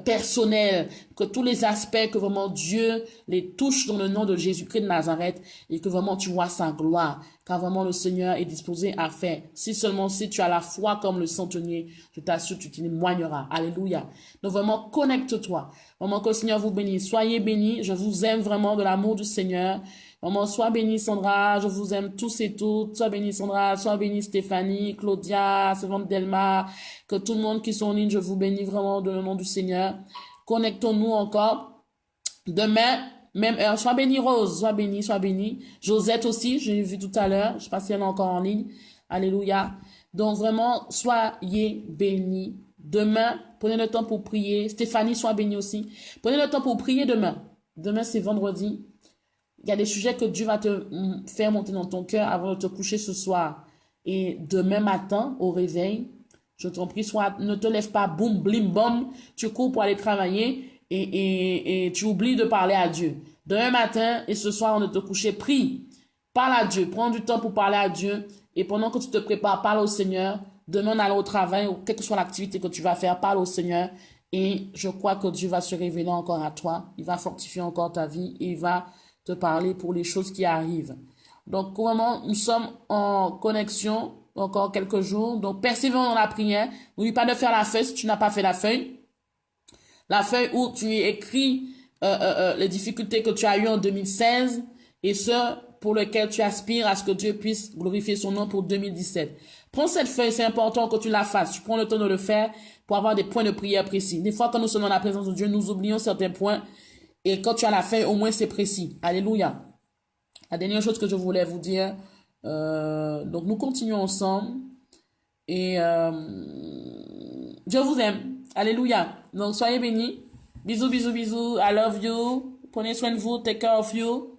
S2: personnel, que tous les aspects, que vraiment Dieu les touche dans le nom de Jésus-Christ de Nazareth et que vraiment tu vois sa gloire. Car vraiment le Seigneur est disposé à faire. Si tu as la foi comme le centenier, je t'assure, tu témoigneras. Alléluia. Donc vraiment, connecte-toi. Vraiment que le Seigneur vous bénisse. Soyez bénis. Je vous aime vraiment de l'amour du Seigneur. Vraiment, sois bénie Sandra. Je vous aime tous et toutes. Sois bénie Sandra. Sois bénie Stéphanie, Claudia, Savante Delma. Que tout le monde qui sont en ligne, je vous bénis vraiment de le nom du Seigneur. Connectons-nous encore. Demain, même heure. Sois bénie Rose. Sois bénie. Josette aussi, j'ai vu tout à l'heure. Je ne sais pas si elle est encore en ligne. Alléluia. Donc vraiment, soyez bénis. Demain, prenez le temps pour prier. Stéphanie, sois bénie aussi. Prenez le temps pour prier demain. Demain, c'est vendredi. Il y a des sujets que Dieu va te faire monter dans ton cœur avant de te coucher ce soir. Et demain matin, au réveil, je t'en prie, ne te lève pas, boum, blim, bom, tu cours pour aller travailler et tu oublies de parler à Dieu. Demain matin et ce soir, on de te coucher, prie. Parle à Dieu. Prends du temps pour parler à Dieu. Et pendant que tu te prépares, parle au Seigneur. Demain, on aller au travail ou quelle que soit l'activité que tu vas faire, parle au Seigneur. Et je crois que Dieu va se révéler encore à toi. Il va fortifier encore ta vie. Et il va te parler pour les choses qui arrivent. Donc, vraiment, nous sommes en connexion encore quelques jours. Donc, persévérons dans la prière. N'oublie pas de faire la feuille si tu n'as pas fait la feuille. La feuille où tu écris les difficultés que tu as eues en 2016 et ce pour lequel tu aspires à ce que Dieu puisse glorifier son nom pour 2017. Prends cette feuille, c'est important que tu la fasses. Tu prends le temps de le faire pour avoir des points de prière précis. Des fois, quand nous sommes dans la présence de Dieu, nous oublions certains points et quand tu as la feuille, au moins c'est précis. Alléluia. La dernière chose que je voulais vous dire, donc nous continuons ensemble et Dieu vous aime. Alléluia. Donc soyez bénis. Bisous, bisous, bisous. I love you. Prenez soin de vous. Take care of you.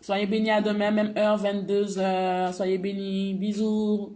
S2: Soyez bénis à demain, même heure, 22h. Soyez bénis. Bisous.